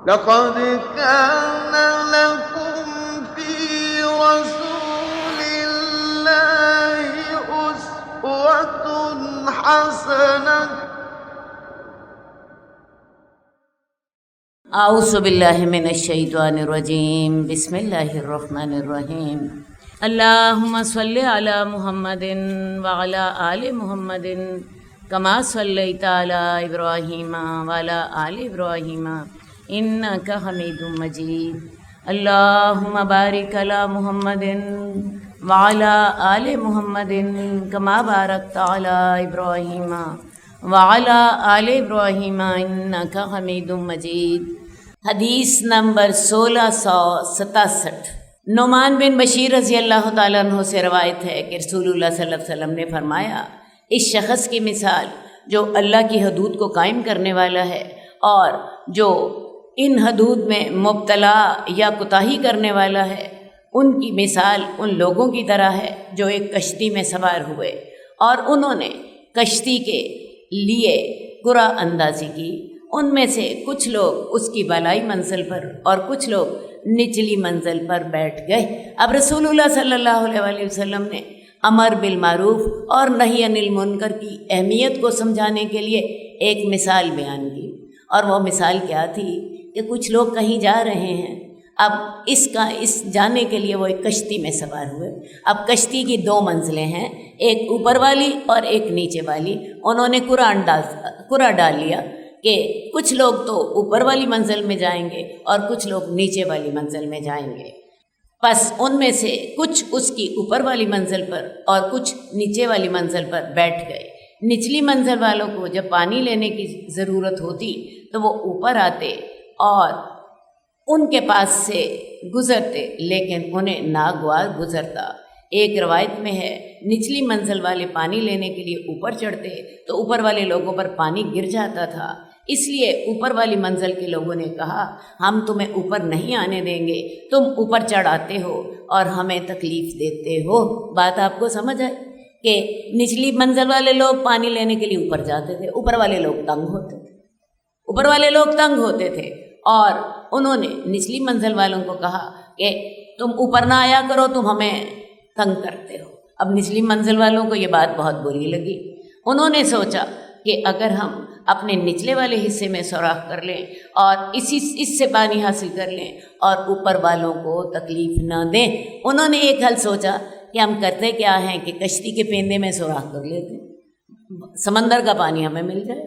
لقد كان لكم في رسول الله أسوة حسنة اعوذ باللہ من الشیطان الرجیم بسم اللہ الرحمن الرحیم اللہم صلی علی محمد وعلی آل محمد کما صلیت علی ابراہیم وعلی آل ابراہیم انک حمید مجید اللہم بارک علی محمد وعلی آل محمد کما بارکت علی ابراہیم وعلی آل ابراہیم انک حمید مجید۔ حدیث نمبر 1667 نعمان بن بشیر رضی اللہ تعالیٰ عنہ سے روایت ہے کہ رسول اللہ صلی اللہ علیہ وسلم نے فرمایا، اس شخص کی مثال جو اللہ کی حدود کو قائم کرنے والا ہے اور جو ان حدود میں مبتلا یا کوتاہی کرنے والا ہے، ان کی مثال ان لوگوں کی طرح ہے جو ایک کشتی میں سوار ہوئے اور انہوں نے کشتی کے لیے قرعہ اندازی کی۔ ان میں سے کچھ لوگ اس کی بالائی منزل پر اور کچھ لوگ نچلی منزل پر بیٹھ گئے۔ اب رسول اللہ صلی اللہ علیہ وسلم نے امر بالمعروف اور نہی عن المنکر کی اہمیت کو سمجھانے کے لیے ایک مثال بیان کی، اور وہ مثال کیا تھی کہ کچھ لوگ کہیں جا رہے ہیں۔ اب اس جانے کے لیے وہ ایک کشتی میں سوار ہوئے۔ اب کشتی کی 2 منزلیں ہیں، ایک اوپر والی اور ایک نیچے والی۔ انہوں نے قرعہ ڈال لیا کہ کچھ لوگ تو اوپر والی منزل میں جائیں گے اور کچھ لوگ نیچے والی منزل میں جائیں گے۔ پس ان میں سے کچھ اس کی اوپر والی منزل پر اور کچھ نیچے والی منزل پر بیٹھ گئے۔ نچلی منزل والوں کو جب پانی لینے کی ضرورت ہوتی تو وہ اوپر آتے اور ان کے پاس سے گزرتے، لیکن انہیں ناگوار گزرتا۔ ایک روایت میں ہے نچلی منزل والے پانی لینے کے لیے اوپر چڑھتے تو اوپر والے لوگوں پر پانی گر جاتا تھا، اس لیے اوپر والی منزل کے لوگوں نے کہا ہم تمہیں اوپر نہیں آنے دیں گے، تم اوپر چڑھ آتے ہو اور ہمیں تکلیف دیتے ہو۔ بات آپ کو سمجھ آئی کہ نچلی منزل والے لوگ پانی لینے کے لیے اوپر جاتے تھے، اوپر والے لوگ تنگ ہوتے تھے اور انہوں نے نچلی منزل والوں کو کہا کہ تم اوپر نہ آیا کرو، تم ہمیں تنگ کرتے ہو۔ اب نچلی منزل والوں کو یہ بات بہت بری لگی۔ انہوں نے سوچا کہ اگر ہم اپنے نچلے والے حصے میں سوراخ کر لیں اور اس سے پانی حاصل کر لیں اور اوپر والوں کو تکلیف نہ دیں، انہوں نے ایک حل سوچا کہ ہم کرتے کیا ہیں کہ کشتی کے پیندے میں سوراخ کر لیتے، سمندر کا پانی ہمیں مل جائے،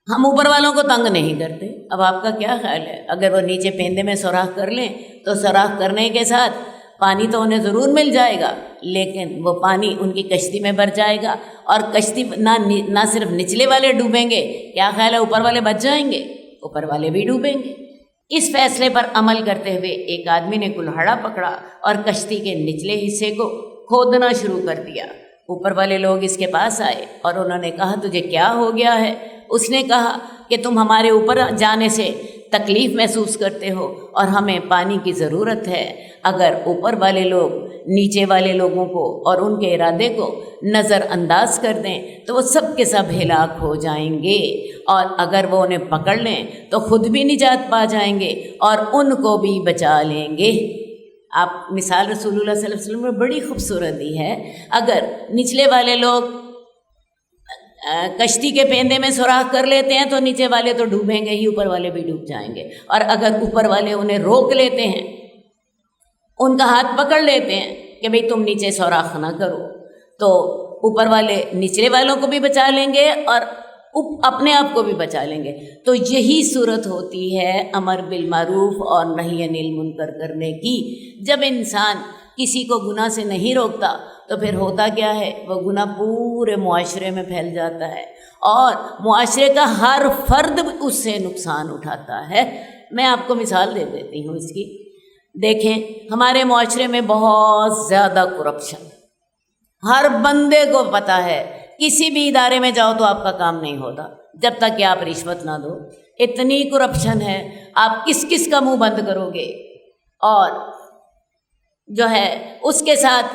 ہم اوپر والوں کو تنگ نہیں کرتے۔ اب آپ کا کیا خیال ہے، اگر وہ نیچے پیندے میں سوراخ کر لیں تو سوراخ کرنے کے ساتھ پانی تو انہیں ضرور مل جائے گا، لیکن وہ پانی ان کی کشتی میں بھر جائے گا اور کشتی نہ صرف نچلے والے ڈوبیں گے، کیا خیال ہے اوپر والے بچ جائیں گے، اوپر والے بھی ڈوبیں گے۔ اس فیصلے پر عمل کرتے ہوئے ایک آدمی نے کلہاڑا پکڑا اور کشتی کے نچلے حصے کو کھودنا شروع کر دیا۔ اوپر والے لوگ اس کے پاس آئے اور انہوں نے کہا تجھے کیا ہو گیا ہے؟ اس نے کہا کہ تم ہمارے اوپر جانے سے تکلیف محسوس کرتے ہو اور ہمیں پانی کی ضرورت ہے۔ اگر اوپر والے لوگ نیچے والے لوگوں کو اور ان کے ارادے کو نظر انداز کر دیں تو وہ سب کے سب ہلاک ہو جائیں گے، اور اگر وہ انہیں پکڑ لیں تو خود بھی نجات پا جائیں گے اور ان کو بھی بچا لیں گے۔ آپ مثال رسول اللہ صلی اللہ علیہ وسلم نے بڑی خوبصورت دی ہے۔ اگر نچلے والے لوگ کشتی کے پیندے میں سوراخ کر لیتے ہیں تو نیچے والے تو ڈوبیں گے ہی، اوپر والے بھی ڈوب جائیں گے، اور اگر اوپر والے انہیں روک لیتے ہیں، ان کا ہاتھ پکڑ لیتے ہیں کہ بھئی تم نیچے سوراخ نہ کرو، تو اوپر والے نچلے والوں کو بھی بچا لیں گے اور اپنے آپ کو بھی بچا لیں گے۔ تو یہی صورت ہوتی ہے امر بالمعروف اور نہی عن المنکر کرنے کی۔ جب انسان کسی کو گناہ سے نہیں روکتا تو پھر ہوتا کیا ہے، وہ گناہ پورے معاشرے میں پھیل جاتا ہے اور معاشرے کا ہر فرد اس سے نقصان اٹھاتا ہے۔ میں آپ کو مثال دے دیتی ہوں اس کی۔ دیکھیں ہمارے معاشرے میں بہت زیادہ کرپشن، ہر بندے کو پتہ ہے، کسی بھی ادارے میں جاؤ تو آپ کا کام نہیں ہوتا جب تک کہ آپ رشوت نہ دو۔ اتنی کرپشن ہے، آپ کس کس کا منہ بند کرو گے، اور جو ہے اس کے ساتھ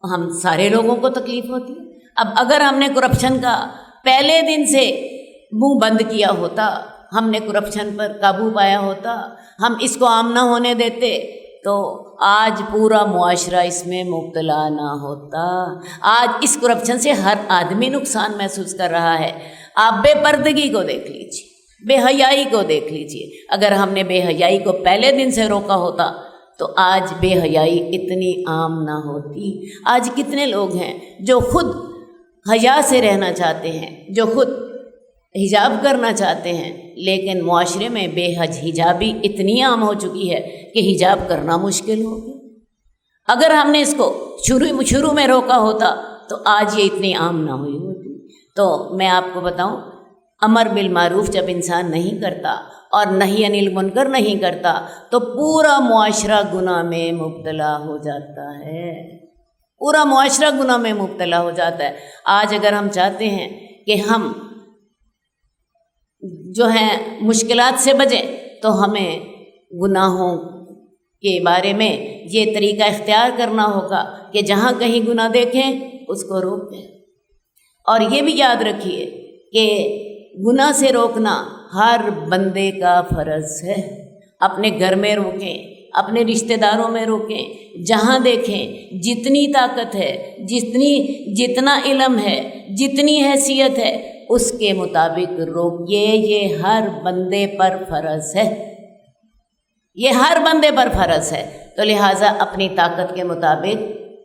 ہم سارے لوگوں کو تکلیف ہوتی ہے۔ اب اگر ہم نے کرپشن کا پہلے دن سے منہ بند کیا ہوتا، ہم نے کرپشن پر قابو پایا ہوتا، ہم اس کو عام نہ ہونے دیتے تو آج پورا معاشرہ اس میں مبتلا نہ ہوتا۔ آج اس کرپشن سے ہر آدمی نقصان محسوس کر رہا ہے۔ آپ بے پردگی کو دیکھ لیجیے، بے حیائی کو دیکھ لیجیے۔ اگر ہم نے بے حیائی کو پہلے دن سے روکا ہوتا تو آج بے حیائی اتنی عام نہ ہوتی۔ آج کتنے لوگ ہیں جو خود حیا سے رہنا چاہتے ہیں، جو خود حجاب کرنا چاہتے ہیں، لیکن معاشرے میں بے حجابی اتنی عام ہو چکی ہے کہ حجاب کرنا مشکل ہو گیا۔ اگر ہم نے اس کو شروع میں روکا ہوتا تو آج یہ اتنی عام نہ ہوئی ہوتی۔ تو میں آپ کو بتاؤں، امر بالمعروف جب انسان نہیں کرتا اور نہی عن المنکر نہیں کرتا تو پورا معاشرہ گناہ میں مبتلا ہو جاتا ہے، پورا معاشرہ گناہ میں مبتلا ہو جاتا ہے۔ آج اگر ہم چاہتے ہیں کہ ہم جو ہیں مشکلات سے بچیں تو ہمیں گناہوں کے بارے میں یہ طریقہ اختیار کرنا ہوگا کہ جہاں کہیں گناہ دیکھیں اس کو روک دیں۔ اور یہ بھی یاد رکھیے کہ گناہ سے روکنا ہر بندے کا فرض ہے۔ اپنے گھر میں روکیں، اپنے رشتہ داروں میں روکیں، جہاں دیکھیں جتنی طاقت ہے، جتنا علم ہے، جتنی حیثیت ہے اس کے مطابق روکیے۔ یہ ہر بندے پر فرض ہے، یہ ہر بندے پر فرض ہے۔ تو لہٰذا اپنی طاقت کے مطابق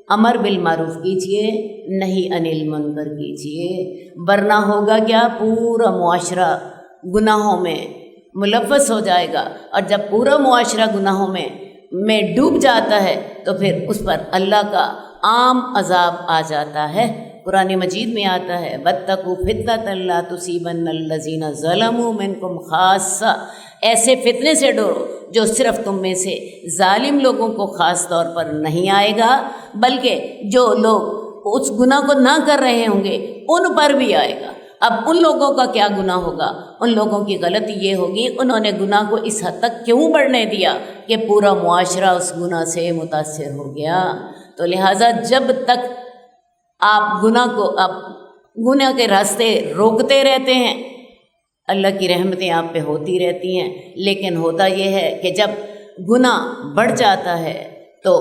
امر بالمعروف کیجیے، نہی عن المنکر کیجیے، ورنہ ہوگا کیا، پورا معاشرہ گناہوں میں ملوث ہو جائے گا۔ اور جب پورا معاشرہ گناہوں میں ڈوب جاتا ہے تو پھر اس پر اللہ کا عام عذاب آ جاتا ہے۔ قرآن مجید میں آتا ہے وَاتَّقُوا فِتْنَةً لَا تُصِيبَنَّ الَّذِينَ ظَلَمُوا مِنْكُمْ خَاصَّةً، ایسے فتنے سے ڈرو جو صرف تم میں سے ظالم لوگوں کو خاص طور پر نہیں آئے گا، بلکہ جو لوگ اس گناہ کو نہ کر رہے ہوں گے ان پر بھی آئے گا۔ اب ان لوگوں کا کیا گناہ ہوگا؟ ان لوگوں کی غلطی یہ ہوگی انہوں نے گناہ کو اس حد تک کیوں بڑھنے دیا کہ پورا معاشرہ اس گناہ سے متاثر ہو گیا۔ تو لہٰذا جب تک آپ گناہ کے راستے روکتے رہتے ہیں اللہ کی رحمتیں آپ پہ ہوتی رہتی ہیں، لیکن ہوتا یہ ہے کہ جب گناہ بڑھ جاتا ہے تو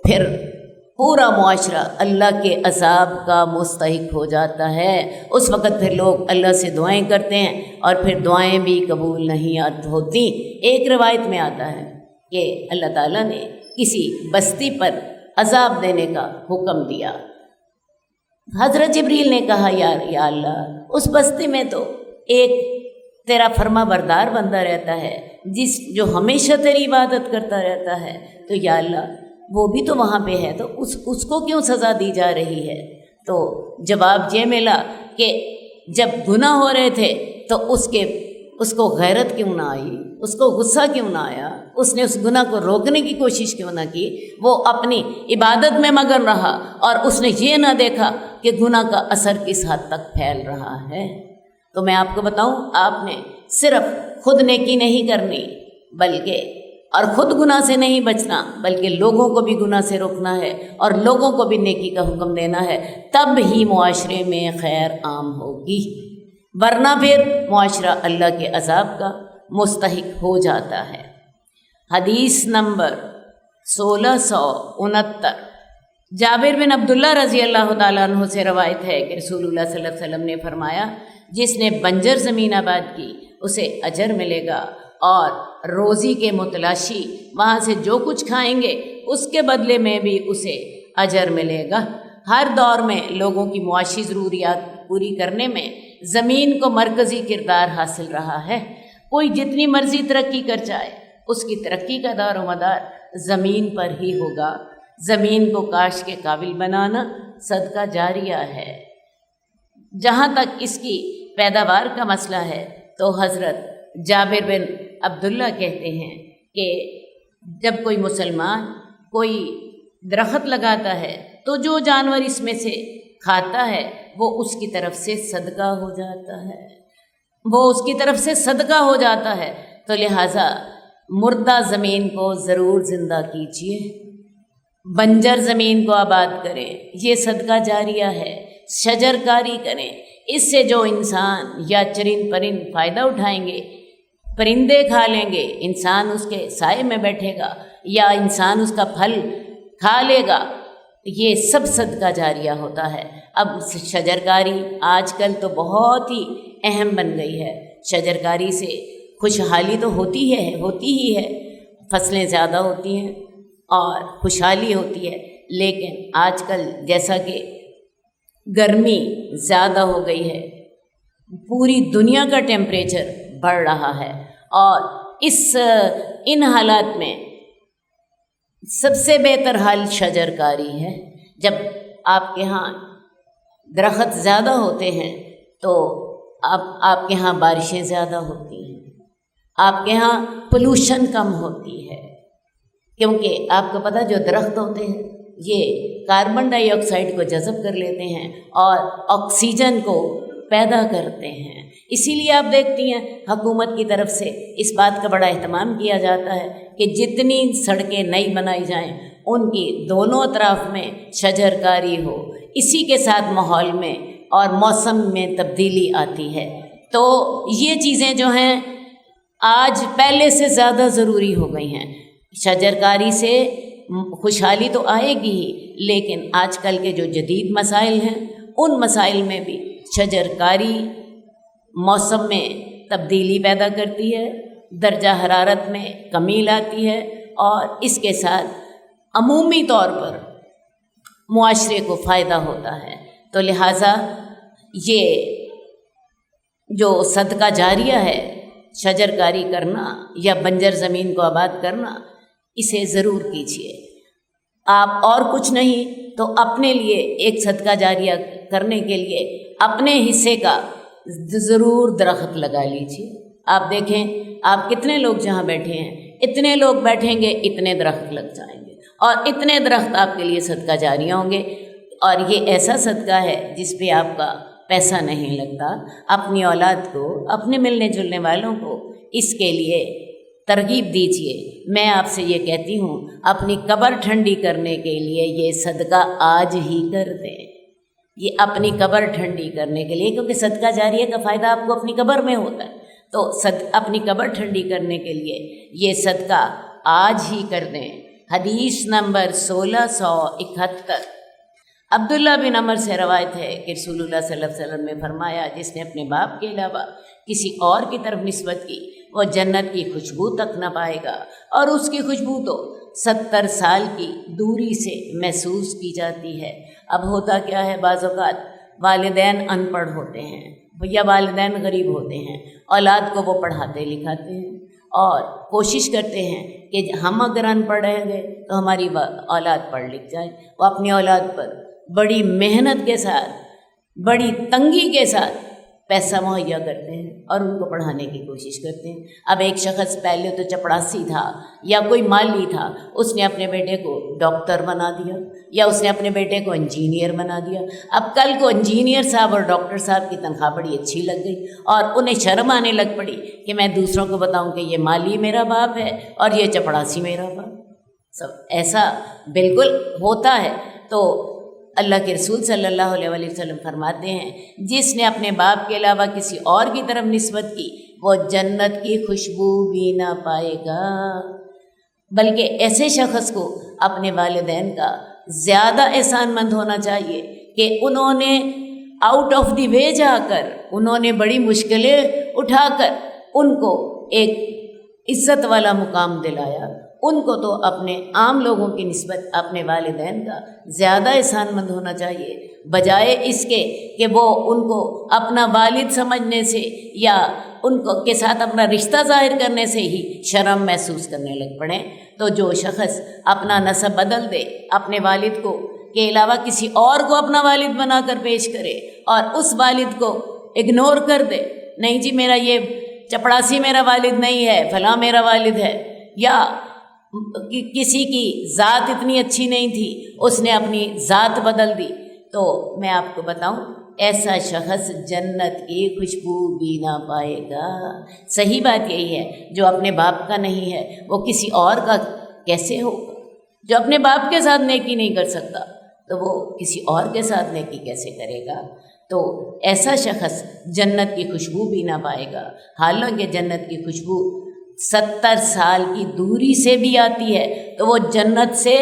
پھر پورا معاشرہ اللہ کے عذاب کا مستحق ہو جاتا ہے۔ اس وقت پھر لوگ اللہ سے دعائیں کرتے ہیں اور پھر دعائیں بھی قبول نہیں ہوتی۔ ایک روایت میں آتا ہے کہ اللہ تعالیٰ نے کسی بستی پر عذاب دینے کا حکم دیا۔ حضرت جبریل نے کہا یا اللہ، اس بستی میں تو ایک تیرا فرما بردار بندہ رہتا ہے جو ہمیشہ تیری عبادت کرتا رہتا ہے، تو یا اللہ وہ بھی تو وہاں پہ ہے، تو اس کو کیوں سزا دی جا رہی ہے؟ تو جواب یہ ملا کہ جب گناہ ہو رہے تھے تو اس کو غیرت کیوں نہ آئی، اس کو غصہ کیوں نہ آیا، اس نے اس گناہ کو روکنے کی کوشش کیوں نہ کی؟ وہ اپنی عبادت میں مگن رہا اور اس نے یہ نہ دیکھا کہ گناہ کا اثر کس حد تک پھیل رہا ہے۔ تو میں آپ کو بتاؤں، آپ نے صرف خود نیکی نہیں کرنی بلکہ اور خود گناہ سے نہیں بچنا، بلکہ لوگوں کو بھی گناہ سے روکنا ہے اور لوگوں کو بھی نیکی کا حکم دینا ہے، تب ہی معاشرے میں خیر عام ہوگی، ورنہ پھر معاشرہ اللہ کے عذاب کا مستحق ہو جاتا ہے۔ حدیث نمبر 1669، جابر بن عبداللہ رضی اللہ تعالیٰ عنہ سے روایت ہے کہ رسول اللہ صلی اللہ علیہ وسلم نے فرمایا، جس نے بنجر زمین آباد کی اسے اجر ملے گا، اور روزی کے متلاشی وہاں سے جو کچھ کھائیں گے اس کے بدلے میں بھی اسے اجر ملے گا۔ ہر دور میں لوگوں کی معاشی ضروریات پوری کرنے میں زمین کو مرکزی کردار حاصل رہا ہے۔ کوئی جتنی مرضی ترقی کر جائے اس کی ترقی کا دار و مدار زمین پر ہی ہوگا۔ زمین کو کاش کے قابل بنانا صدقہ جاریہ ہے۔ جہاں تک اس کی پیداوار کا مسئلہ ہے تو حضرت جابر بن عبداللہ کہتے ہیں کہ جب کوئی مسلمان کوئی درخت لگاتا ہے تو جو جانور اس میں سے کھاتا ہے وہ اس کی طرف سے صدقہ ہو جاتا ہے، وہ اس کی طرف سے صدقہ ہو جاتا ہے۔ تو لہٰذا مردہ زمین کو ضرور زندہ کیجیے، بنجر زمین کو آباد کریں، یہ صدقہ جاریہ ہے۔ شجر کاری کریں، اس سے جو انسان یا چرند پرند فائدہ اٹھائیں گے پرندے کھا لیں گے، انسان اس کے سائے میں بیٹھے گا، یا انسان اس کا پھل کھا لے گا، یہ سب صدقہ جاریہ ہوتا ہے۔ اب شجرکاری آج کل تو بہت ہی اہم بن گئی ہے۔ شجرکاری سے خوشحالی تو ہوتی ہی ہے، فصلیں زیادہ ہوتی ہیں اور خوشحالی ہوتی ہے، لیکن آج کل جیسا کہ گرمی زیادہ ہو گئی ہے، پوری دنیا کا ٹیمپریچر بڑھ رہا ہے، اور ان حالات میں سب سے بہتر حل شجرکاری ہے۔ جب آپ کے ہاں درخت زیادہ ہوتے ہیں تو آپ کے ہاں بارشیں زیادہ ہوتی ہیں، آپ کے ہاں پولوشن کم ہوتی ہے، کیونکہ آپ کو پتہ جو درخت ہوتے ہیں یہ کاربن ڈائی آکسائڈ کو جذب کر لیتے ہیں اور آکسیجن کو پیدا کرتے ہیں۔ اسی لیے آپ دیکھتی ہیں حکومت کی طرف سے اس بات کا بڑا اہتمام کیا جاتا ہے کہ جتنی سڑکیں نئی بنائی جائیں ان کی دونوں اطراف میں شجرکاری ہو، اسی کے ساتھ ماحول میں اور موسم میں تبدیلی آتی ہے۔ تو یہ چیزیں جو ہیں آج پہلے سے زیادہ ضروری ہو گئی ہیں۔ شجرکاری سے خوشحالی تو آئے گی ہی، لیکن آج کل کے جو جدید مسائل ہیں ان مسائل میں بھی شجرکاری موسم میں تبدیلی پیدا کرتی ہے، درجہ حرارت میں کمی لاتی ہے، اور اس کے ساتھ عمومی طور پر معاشرے کو فائدہ ہوتا ہے۔ تو لہٰذا یہ جو صدقہ جاریہ ہے، شجرکاری کرنا یا بنجر زمین کو آباد کرنا، اسے ضرور کیجیے۔ آپ اور کچھ نہیں تو اپنے لیے ایک صدقہ جاریہ کرنے کے لیے اپنے حصے کا ضرور درخت لگا لیجیے۔ آپ دیکھیں آپ کتنے لوگ جہاں بیٹھے ہیں، اتنے لوگ بیٹھیں گے اتنے درخت لگ جائیں گے، اور اتنے درخت آپ کے لیے صدقہ جاریہ ہوں گے۔ اور یہ ایسا صدقہ ہے جس پہ آپ کا پیسہ نہیں لگتا۔ اپنی اولاد کو، اپنے ملنے جلنے والوں کو اس کے لیے ترغیب دیجیے۔ میں آپ سے یہ کہتی ہوں اپنی قبر ٹھنڈی کرنے کے لیے یہ صدقہ آج ہی کر دیں، یہ اپنی قبر ٹھنڈی کرنے کے لیے، کیونکہ صدقہ جاریہ کا فائدہ آپ کو اپنی قبر میں ہوتا ہے، تو اپنی قبر ٹھنڈی کرنے کے لیے یہ صدقہ آج ہی کر دیں۔ حدیث نمبر 1671 عبداللہ بن عمر سے روایت ہے کہ رسول اللہ صلی اللہ علیہ وسلم نے فرمایا، جس نے اپنے باپ کے علاوہ کسی اور کی طرف نسبت کی وہ جنت کی خوشبو تک نہ پائے گا، اور اس کی خوشبو تو 70 سال کی دوری سے محسوس کی جاتی ہے۔ اب ہوتا کیا ہے، بعض اوقات والدین ان پڑھ ہوتے ہیں یا والدین غریب ہوتے ہیں، اولاد کو وہ پڑھاتے لکھاتے ہیں اور کوشش کرتے ہیں کہ ہم اگر ان پڑھ رہیں گے تو ہماری اولاد پڑھ لکھ جائے۔ وہ اپنی اولاد پر بڑی محنت کے ساتھ، بڑی تنگی کے ساتھ پیسہ مہیا کرتے ہیں اور ان کو پڑھانے کی کوشش کرتے ہیں۔ اب ایک شخص پہلے تو چپڑاسی تھا یا کوئی مالی تھا، اس نے اپنے بیٹے کو ڈاکٹر بنا دیا یا اس نے اپنے بیٹے کو انجینئر بنا دیا۔ اب کل کو انجینئر صاحب اور ڈاکٹر صاحب کی تنخواہ بڑی اچھی لگ گئی اور انہیں شرم آنے لگ پڑی کہ میں دوسروں کو بتاؤں کہ یہ مالی میرا باپ ہے اور یہ چپڑاسی میرا باپ۔ سب ایسا بالکل ہوتا ہے۔ تو اللہ کے رسول صلی اللہ علیہ وسلم فرماتے ہیں، جس نے اپنے باپ کے علاوہ کسی اور کی طرف نسبت کی وہ جنت کی خوشبو بھی نہ پائے گا۔ بلکہ ایسے شخص کو اپنے والدین کا زیادہ احسان مند ہونا چاہیے کہ انہوں نے آؤٹ آف دی وے جا کر، انہوں نے بڑی مشکلیں اٹھا کر ان کو ایک عزت والا مقام دلایا۔ ان کو تو اپنے عام لوگوں کی نسبت اپنے والدین کا زیادہ احسان مند ہونا چاہیے، بجائے اس کے کہ وہ ان کو اپنا والد سمجھنے سے یا ان کو کے ساتھ اپنا رشتہ ظاہر کرنے سے ہی شرم محسوس کرنے لگ پڑیں۔ تو جو شخص اپنا نسب بدل دے، اپنے والد کو کے علاوہ کسی اور کو اپنا والد بنا کر پیش کرے اور اس والد کو اگنور کر دے، نہیں جی میرا یہ چپڑاسی میرا والد نہیں ہے، فلاں میرا والد ہے، یا کسی کی ذات اتنی اچھی نہیں تھی اس نے اپنی ذات بدل دی، تو میں آپ کو بتاؤں ایسا شخص جنت کی خوشبو بھی نہ پائے گا۔ صحیح بات یہی ہے، جو اپنے باپ کا نہیں ہے وہ کسی اور کا کیسے ہوگا؟ جو اپنے باپ کے ساتھ نیکی نہیں کر سکتا تو وہ کسی اور کے ساتھ نیکی کیسے کرے گا؟ تو ایسا شخص جنت کی خوشبو بھی نہ پائے گا، حالانکہ جنت کی خوشبو 70 سال کی دوری سے بھی آتی ہے، تو وہ جنت سے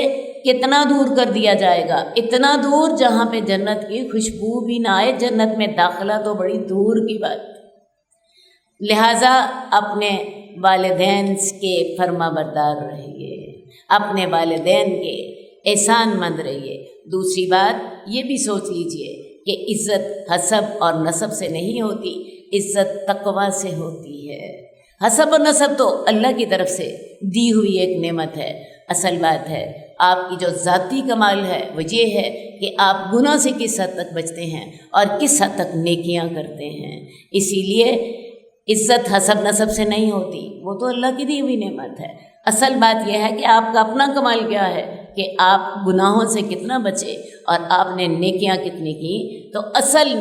کتنا دور کر دیا جائے گا؟ اتنا دور جہاں پہ جنت کی خوشبو بھی نہ آئے، جنت میں داخلہ تو بڑی دور کی بات۔ لہٰذا اپنے والدین کے فرما بردار رہیے، اپنے والدین کے احسان مند رہیے۔ دوسری بات یہ بھی سوچ لیجئے کہ عزت حسب اور نسب سے نہیں ہوتی، عزت تقویٰ سے ہوتی ہے۔ حسب و نسب تو اللہ کی طرف سے دی ہوئی ایک نعمت ہے۔ اصل بات ہے آپ کی جو ذاتی کمال ہے وہ یہ ہے کہ آپ گناہ سے کس حد تک بچتے ہیں اور کس حد تک نیکیاں کرتے ہیں۔ اسی لیے عزت حسب نسب سے نہیں ہوتی، وہ تو اللہ کی دی ہوئی نعمت ہے۔ اصل بات یہ ہے کہ آپ کا اپنا کمال کیا ہے کہ آپ گناہوں سے کتنا بچے اور آپ نے نیکیاں کتنی کی۔ تو اصل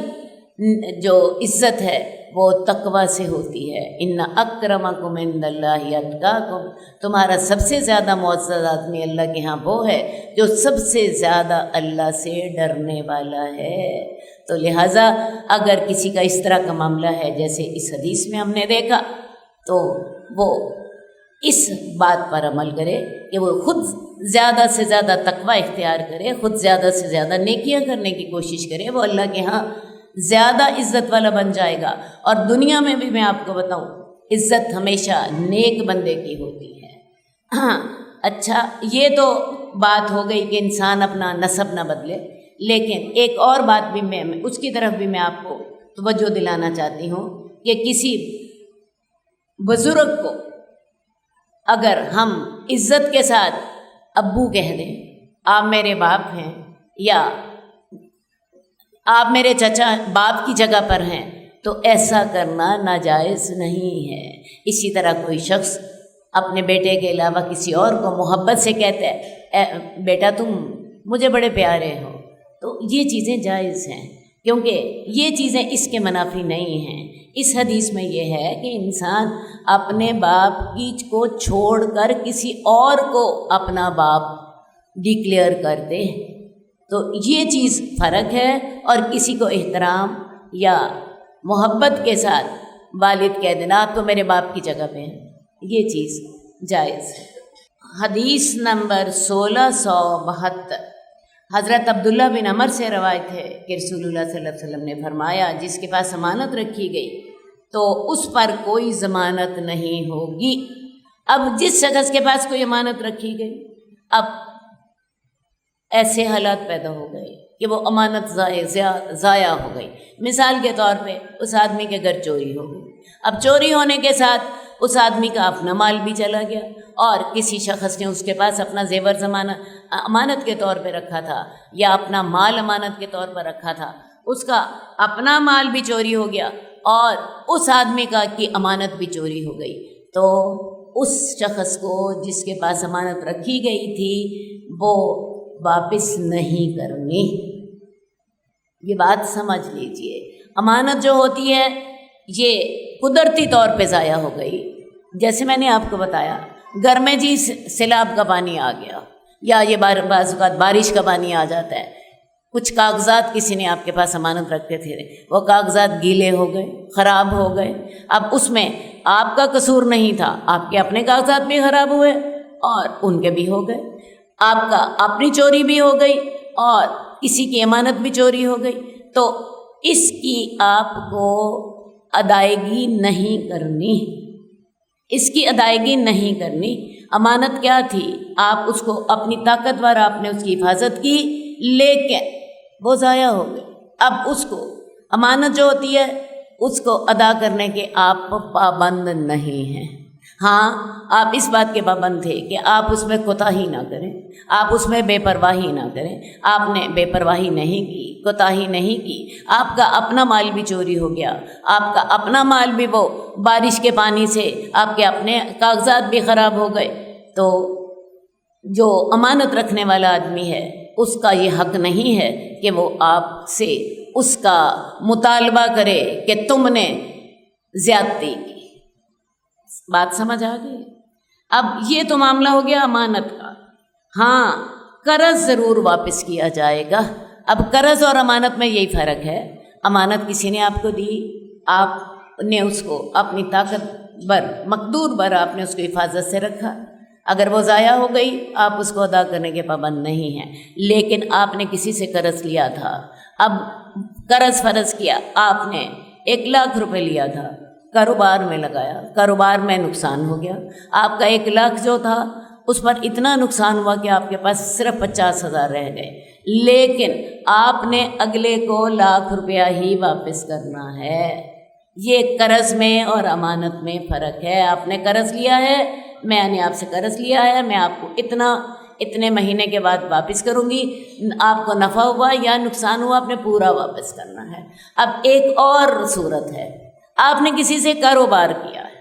جو عزت ہے وہ تقویٰ سے ہوتی ہے۔ ان اکرمکم عند اللہ اتقاکم، تمہارا سب سے زیادہ معزز آدمی اللہ کے ہاں وہ ہے جو سب سے زیادہ اللہ سے ڈرنے والا ہے۔ تو لہٰذا اگر کسی کا اس طرح کا معاملہ ہے جیسے اس حدیث میں ہم نے دیکھا، تو وہ اس بات پر عمل کرے کہ وہ خود زیادہ سے زیادہ تقویٰ اختیار کرے، خود زیادہ سے زیادہ نیکیاں کرنے کی کوشش کرے، وہ اللہ کے ہاں زیادہ عزت والا بن جائے گا۔ اور دنیا میں بھی میں آپ کو بتاؤں، عزت ہمیشہ نیک بندے کی ہوتی ہے۔ ہاں اچھا، یہ تو بات ہو گئی کہ انسان اپنا نسب نہ بدلے، لیکن ایک اور بات بھی میں اس کی طرف بھی میں آپ کو توجہ دلانا چاہتی ہوں کہ کسی بزرگ کو اگر ہم عزت کے ساتھ ابو کہہ دیں، آپ میرے باپ ہیں، یا آپ میرے چچا باپ کی جگہ پر ہیں، تو ایسا کرنا ناجائز نہیں ہے۔ اسی طرح کوئی شخص اپنے بیٹے کے علاوہ کسی اور کو محبت سے کہتا ہے بیٹا تم مجھے بڑے پیارے ہو، تو یہ چیزیں جائز ہیں، کیونکہ یہ چیزیں اس کے منافی نہیں ہیں۔ اس حدیث میں یہ ہے کہ انسان اپنے باپ کی کو چھوڑ کر کسی اور کو اپنا باپ ڈکلیئر کر دے، تو یہ چیز فرق ہے۔ اور کسی کو احترام یا محبت کے ساتھ والد کہہ دینا آپ تو میرے باپ کی جگہ پہ ہیں، یہ چیز جائز ہے۔ حدیث نمبر 1672، حضرت عبداللہ بن عمر سے روایت ہے کہ رسول اللہ صلی اللہ علیہ وسلم نے فرمایا جس کے پاس امانت رکھی گئی تو اس پر کوئی ضمانت نہیں ہوگی۔ اب جس شخص کے پاس کوئی امانت رکھی گئی، اب ایسے حالات پیدا ہو گئے کہ وہ امانت ضائع ہو گئی۔ مثال کے طور پہ اس آدمی کے گھر چوری ہو گئی، اب چوری ہونے کے ساتھ اس آدمی کا اپنا مال بھی چلا گیا، اور کسی شخص نے اس کے پاس اپنا زیور امانت کے طور پہ رکھا تھا، یا اپنا مال امانت کے طور پر رکھا تھا، اس کا اپنا مال بھی چوری ہو گیا اور اس آدمی کا کی امانت بھی چوری ہو گئی، تو اس شخص کو جس کے پاس امانت رکھی گئی تھی وہ واپس نہیں کرنی۔ یہ بات سمجھ لیجئے، امانت جو ہوتی ہے یہ قدرتی طور پہ ضائع ہو گئی۔ جیسے میں نے آپ کو بتایا، گھر میں جی سیلاب کا پانی آ گیا، یا یہ بعض اوقات بارش کا پانی آ جاتا ہے، کچھ کاغذات کسی نے آپ کے پاس امانت رکھتے تھے، وہ کاغذات گیلے ہو گئے، خراب ہو گئے، اب اس میں آپ کا قصور نہیں تھا، آپ کے اپنے کاغذات بھی خراب ہوئے اور ان کے بھی ہو گئے، آپ کا اپنی چوری بھی ہو گئی اور کسی کی امانت بھی چوری ہو گئی، تو اس کی آپ کو ادائیگی نہیں کرنی، اس کی ادائیگی نہیں کرنی۔ امانت کیا تھی؟ آپ اس کو اپنی طاقتور آپ نے اس کی حفاظت کی، لیکن وہ ضائع ہو گئی۔ اب اس کو امانت جو ہوتی ہے اس کو ادا کرنے کے آپ پابند نہیں ہیں۔ ہاں آپ اس بات کے پابند تھے کہ آپ اس میں کوتاہی نہ کریں، آپ اس میں بے پرواہی نہ کریں، آپ نے بے پرواہی نہیں کی، کوتاہی نہیں کی، آپ کا اپنا مال بھی چوری ہو گیا، آپ کا اپنا مال بھی وہ بارش کے پانی سے آپ کے اپنے کاغذات بھی خراب ہو گئے، تو جو امانت رکھنے والا آدمی ہے اس کا یہ حق نہیں ہے کہ وہ آپ سے اس کا مطالبہ کرے کہ تم نے زیادتی کی۔ بات سمجھ آ گئی؟ اب یہ تو معاملہ ہو گیا امانت کا۔ ہاں قرض ضرور واپس کیا جائے گا۔ اب قرض اور امانت میں یہی فرق ہے، امانت کسی نے آپ کو دی، آپ نے اس کو اپنی طاقت بر مقدور بر آپ نے اس کو حفاظت سے رکھا، اگر وہ ضائع ہو گئی آپ اس کو ادا کرنے کے پابند نہیں ہیں، لیکن آپ نے کسی سے قرض لیا تھا، اب قرض فرض کیا آپ نے 1,00,000 روپے لیا تھا، کاروبار میں لگایا، کاروبار میں نقصان ہو گیا، آپ کا 1,00,000 جو تھا اس پر اتنا نقصان ہوا کہ آپ کے پاس صرف 50,000 رہ گئے، لیکن آپ نے اگلے کو 1,00,000 روپیہ ہی واپس کرنا ہے۔ یہ قرض میں اور امانت میں فرق ہے۔ آپ نے قرض لیا ہے، میں نے آپ سے قرض لیا ہے، میں آپ کو اتنے مہینے کے بعد واپس کروں گی، آپ کو نفع ہوا یا نقصان ہوا آپ نے پورا واپس کرنا ہے۔ اب ایک اور صورت ہے، آپ نے کسی سے کاروبار کیا ہے،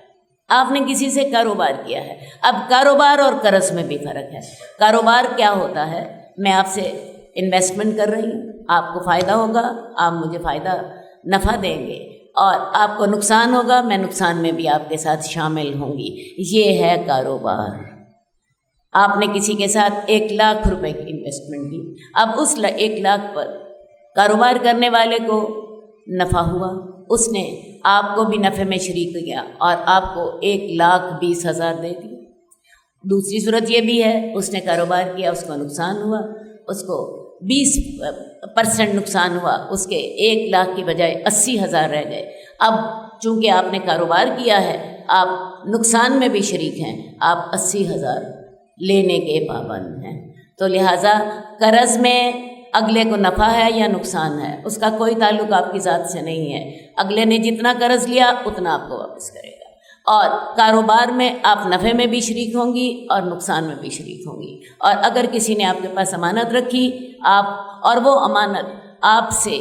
آپ نے کسی سے کاروبار کیا ہے، اب کاروبار اور قرض میں بھی فرق ہے۔ کاروبار کیا ہوتا ہے، میں آپ سے انویسٹمنٹ کر رہی ہوں، آپ کو فائدہ ہوگا، آپ مجھے نفع دیں گے، اور آپ کو نقصان ہوگا، میں نقصان میں بھی آپ کے ساتھ شامل ہوں گی، یہ ہے کاروبار۔ آپ نے کسی کے ساتھ 1,00,000 روپے کی انویسٹمنٹ کی، اب اس 1,00,000 پر کاروبار کرنے والے کو نفع ہوا، اس نے آپ کو بھی نفع میں شریک کیا اور آپ کو 1,20,000 دے دی۔ دوسری صورت یہ بھی ہے، اس نے کاروبار کیا، اس کو نقصان ہوا، اس کو 20% نقصان ہوا، اس کے 1,00,000 کی بجائے 80,000 رہ گئے۔ اب چونکہ آپ نے کاروبار کیا ہے، آپ نقصان میں بھی شریک ہیں، آپ 80,000 لینے کے پابند ہیں۔ تو لہٰذا قرض میں اگلے کو نفع ہے یا نقصان ہے، اس کا کوئی تعلق آپ کی ذات سے نہیں ہے، اگلے نے جتنا قرض لیا اتنا آپ کو واپس کرے گا۔ اور کاروبار میں آپ نفع میں بھی شریک ہوں گی اور نقصان میں بھی شریک ہوں گی، اور اگر کسی نے آپ کے پاس امانت رکھی اور وہ امانت آپ سے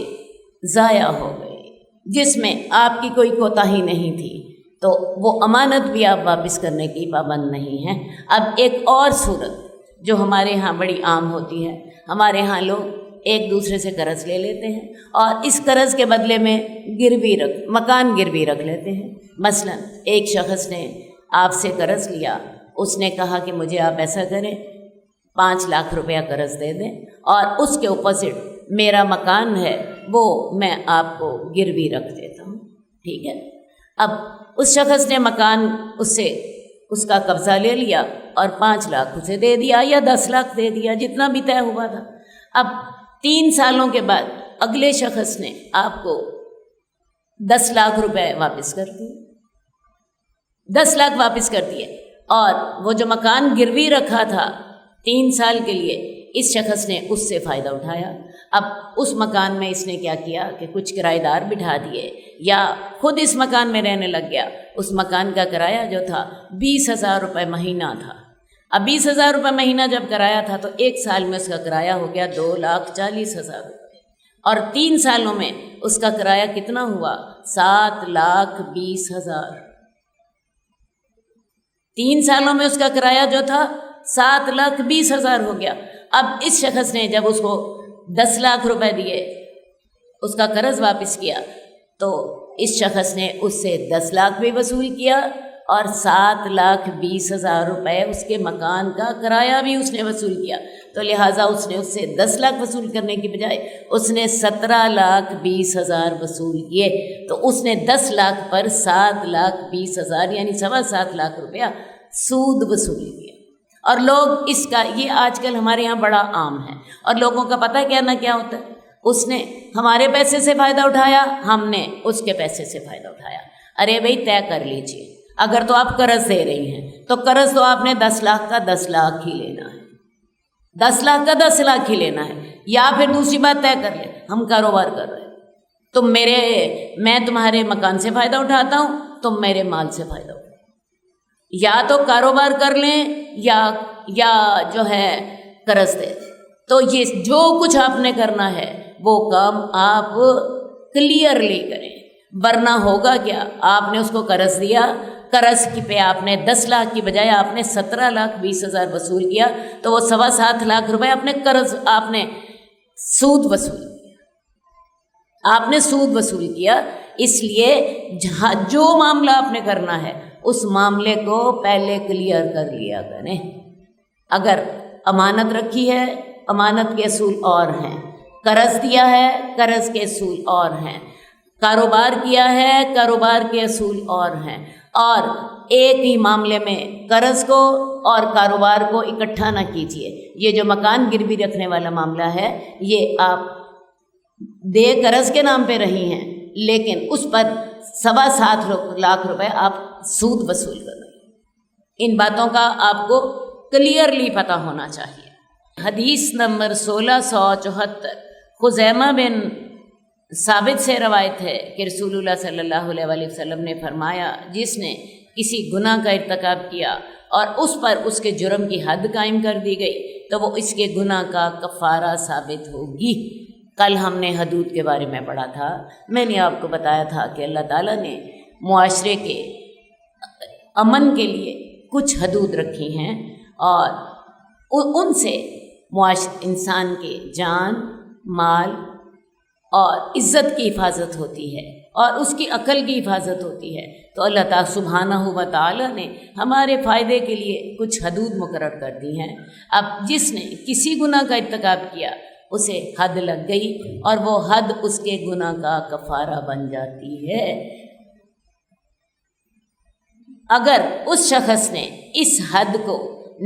ضائع ہو گئی، جس میں آپ کی کوئی کوتاہی نہیں تھی، تو وہ امانت بھی آپ واپس کرنے کی پابند نہیں ہیں۔ اب ایک اور صورت جو ہمارے ہاں بڑی عام ہوتی ہے، ہمارے ہاں لوگ ایک دوسرے سے قرض لے لیتے ہیں اور اس قرض کے بدلے میں مکان گروی رکھ لیتے ہیں۔ مثلا ایک شخص نے آپ سے قرض لیا، اس نے کہا کہ مجھے آپ ایسا کریں 5,00,000 روپیہ قرض دے دیں، اور اس کے اپوزٹ میرا مکان ہے وہ میں آپ کو گروی رکھ دیتا ہوں، ٹھیک ہے۔ اب اس شخص نے مکان اس کا قبضہ لے لیا اور 5,00,000 اسے دے دیا یا 10,00,000 دے دیا، جتنا بھی طے ہوا تھا۔ اب 3 سالوں کے بعد اگلے شخص نے آپ کو 10,00,000 روپے واپس کر دیے، 10,00,000 واپس کر دیے، اور وہ جو مکان گروی رکھا تھا 3 سال کے لیے، اس شخص نے اس سے فائدہ اٹھایا۔ اب اس مکان میں اس نے کیا کیا کہ کچھ کرایہ دار بٹھا دیے یا خود اس مکان میں رہنے لگ گیا۔ اس مکان کا کرایہ جو تھا 20,000 روپے مہینہ تھا۔ اب 20,000 روپے مہینہ جب کرایہ تھا تو 1 سال میں اس کا کرایہ ہو گیا 2,40,000 روپے، اور 3 سالوں میں اس کا کرایہ کتنا ہوا؟ 7,20,000۔ 3 سالوں میں اس کا کرایہ جو تھا 7,20,000 ہو گیا۔ اب اس شخص نے جب اس کو 10,00,000 روپے دیے، اس کا قرض واپس کیا، تو اس شخص نے اس سے 10,00,000 بھی وصول کیا اور 7,20,000 روپے اس کے مکان کا کرایہ بھی اس نے وصول کیا۔ تو لہٰذا اس نے اس سے 10,00,000 وصول کرنے کی بجائے اس نے 17,20,000 وصول کیے، تو اس نے 10,00,000 پر 7,20,000 یعنی 7.25 روپیہ سود وصول کیا۔ اور لوگ یہ آج کل ہمارے یہاں بڑا عام ہے، اور لوگوں کا پتہ کیا ہوتا ہے، اس نے ہمارے پیسے سے فائدہ اٹھایا، ہم نے اس کے پیسے سے فائدہ اٹھایا۔ ارے بھائی طے کر لیجئے، اگر تو آپ قرض دے رہی ہیں تو قرض تو آپ نے 10,00,000 کا 10,00,000 ہی لینا ہے، 10,00,000 کا 10,00,000 ہی لینا ہے، یا پھر دوسری بات طے کر لیں، ہم کاروبار کر رہے ہیں، میں تمہارے مکان سے فائدہ اٹھاتا ہوں، تم میرے مال سے فائدہ اٹھاؤ، یا تو کاروبار کر لیں یا جو ہے قرض دے دیں۔ تو یہ جو کچھ آپ نے کرنا ہے وہ کام آپ کلیئرلی کریں، ورنہ ہوگا کیا؟ آپ نے اس کو قرض دیا، قرض پہ آپ نے 10,00,000 کی بجائے آپ نے 17,20,000 وصول کیا، تو وہ 7.25 روپے آپ نے سود وصول کیا، آپ نے سود وصول کیا۔ اس لیے جو معاملہ آپ نے کرنا ہے اس معاملے کو پہلے کلیئر کر لیا کریں۔ اگر امانت رکھی ہے، امانت کے اصول اور ہیں، قرض دیا ہے، قرض کے اصول اور ہیں۔ کاروبار کیا ہے، کاروبار کے اصول اور ہیں، اور ایک ہی معاملے میں قرض کو اور کاروبار کو اکٹھا نہ کیجیے۔ یہ جو مکان گروی رکھنے والا معاملہ ہے، یہ آپ دے قرض کے نام پہ رہی ہیں، لیکن اس پر 7.25 لاکھ روپے آپ سود وصول کر رہے ہیں۔ ان باتوں کا آپ کو کلیئرلی پتہ ہونا چاہیے۔ حدیث نمبر 1674 خزیمہ بن ثابت سے روایت ہے کہ رسول اللہ صلی اللہ علیہ وآلہ وسلم نے فرمایا، جس نے کسی گناہ کا ارتکاب کیا اور اس پر اس کے جرم کی حد قائم کر دی گئی تو وہ اس کے گناہ کا کفارہ ثابت ہوگی۔ کل ہم نے حدود کے بارے میں پڑھا تھا۔ میں نے آپ کو بتایا تھا کہ اللہ تعالیٰ نے معاشرے کے امن کے لیے کچھ حدود رکھی ہیں، اور ان سے انسان کے جان، مال اور عزت کی حفاظت ہوتی ہے، اور اس کی عقل کی حفاظت ہوتی ہے۔ تو اللہ تعالیٰ سبحانہ و تعالیٰ نے ہمارے فائدے کے لیے کچھ حدود مقرر کر دی ہیں۔ اب جس نے کسی گناہ کا ارتکاب کیا اسے حد لگ گئی، اور وہ حد اس کے گناہ کا کفارہ بن جاتی ہے۔ اگر اس شخص نے اس حد کو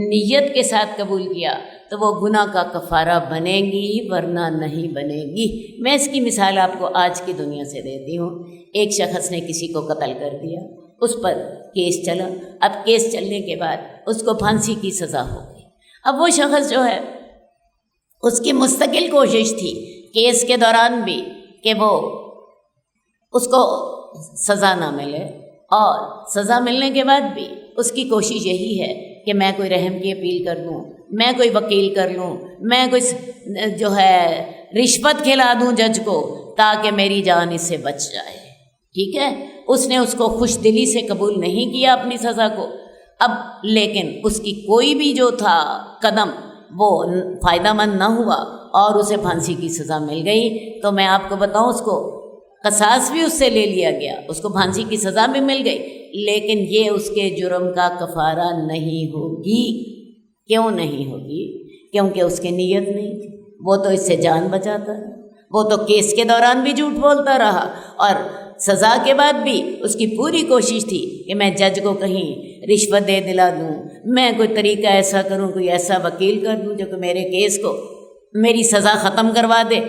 نیت کے ساتھ قبول کیا تو وہ گناہ کا کفارہ بنے گی، ورنہ نہیں بنے گی۔ میں اس کی مثال آپ کو آج کی دنیا سے دیتی ہوں۔ ایک شخص نے کسی کو قتل کر دیا، اس پر کیس چلا۔ اب کیس چلنے کے بعد اس کو پھانسی کی سزا ہو گئی۔ اب وہ شخص جو ہے، اس کی مستقل کوشش تھی کیس کے دوران بھی کہ وہ اس کو سزا نہ ملے، اور سزا ملنے کے بعد بھی اس کی کوشش یہی ہے کہ میں کوئی رحم کی اپیل کر لوں، میں کوئی وکیل کر لوں، میں کوئی جو ہے رشوت کھلا دوں جج کو تاکہ میری جان اس سے بچ جائے۔ ٹھیک ہے، اس نے اس کو خوش دلی سے قبول نہیں کیا اپنی سزا کو۔ اب لیکن اس کی کوئی بھی جو تھا قدم وہ فائدہ مند نہ ہوا، اور اسے پھانسی کی سزا مل گئی۔ تو میں آپ کو بتاؤں، اس کو قصاص بھی اس سے لے لیا گیا، اس کو پھانسی کی سزا بھی مل گئی، لیکن یہ اس کے جرم کا کفارہ نہیں ہوگی۔ کیوں نہیں ہوگی؟ کیونکہ اس کی نیت نہیں تھی۔ وہ تو اس سے جان بچاتا ہے، وہ تو کیس کے دوران بھی جھوٹ بولتا رہا، اور سزا کے بعد بھی اس کی پوری کوشش تھی کہ میں جج کو کہیں رشوت دے دلا دوں، میں کوئی طریقہ ایسا کروں، کوئی ایسا وکیل کر دوں جو کہ میرے کیس کو، میری سزا ختم کروا دے،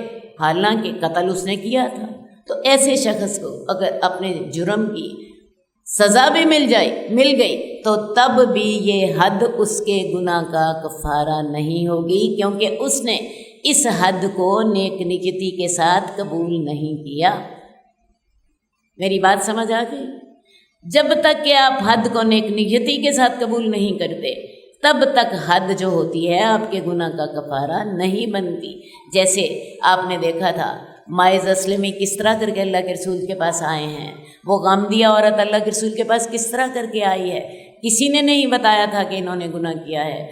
حالانکہ قتل اس نے کیا تھا۔ تو ایسے شخص کو اگر اپنے جرم کی سزا بھی مل گئی تو تب بھی یہ حد اس کے گناہ کا کفارہ نہیں ہوگی، کیونکہ اس نے اس حد کو نیک نیتی کے ساتھ قبول نہیں کیا۔ میری بات سمجھ آ گئی؟ جب تک کہ آپ حد کو نیک نیتی کے ساتھ قبول نہیں کرتے، تب تک حد جو ہوتی ہے آپ کے گناہ کا کفارہ نہیں بنتی۔ جیسے آپ نے دیکھا تھا مائز اسلمی کس طرح کر کے اللہ کے رسول کے پاس آئے ہیں، وہ غامدیہ عورت اللہ کے رسول کے پاس کس طرح کر کے آئی ہے۔ کسی نے نہیں بتایا تھا کہ انہوں نے گناہ کیا ہے،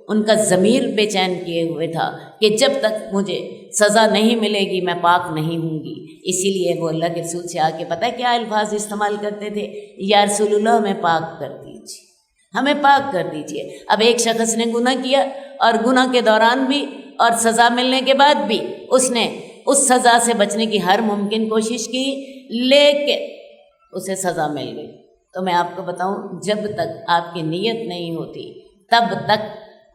ان کا ضمیر بے چین کیے ہوئے تھا کہ جب تک مجھے سزا نہیں ملے گی میں پاک نہیں ہوں گی۔ اسی لیے وہ اللہ کے رسول سے آ کے پتہ ہے کیا الفاظ استعمال کرتے تھے؟ یا رسول اللہ ہمیں پاک کر دیجیے، ہمیں پاک کر دیجیے۔ اب ایک شخص نے گناہ کیا، اور گناہ کے دوران بھی اور سزا ملنے کے بعد بھی اس نے اس سزا سے بچنے کی ہر ممکن کوشش کی، لیکن اسے سزا مل گئی۔ تو میں آپ کو بتاؤں، جب تک آپ کی نیت نہیں ہوتی تب تک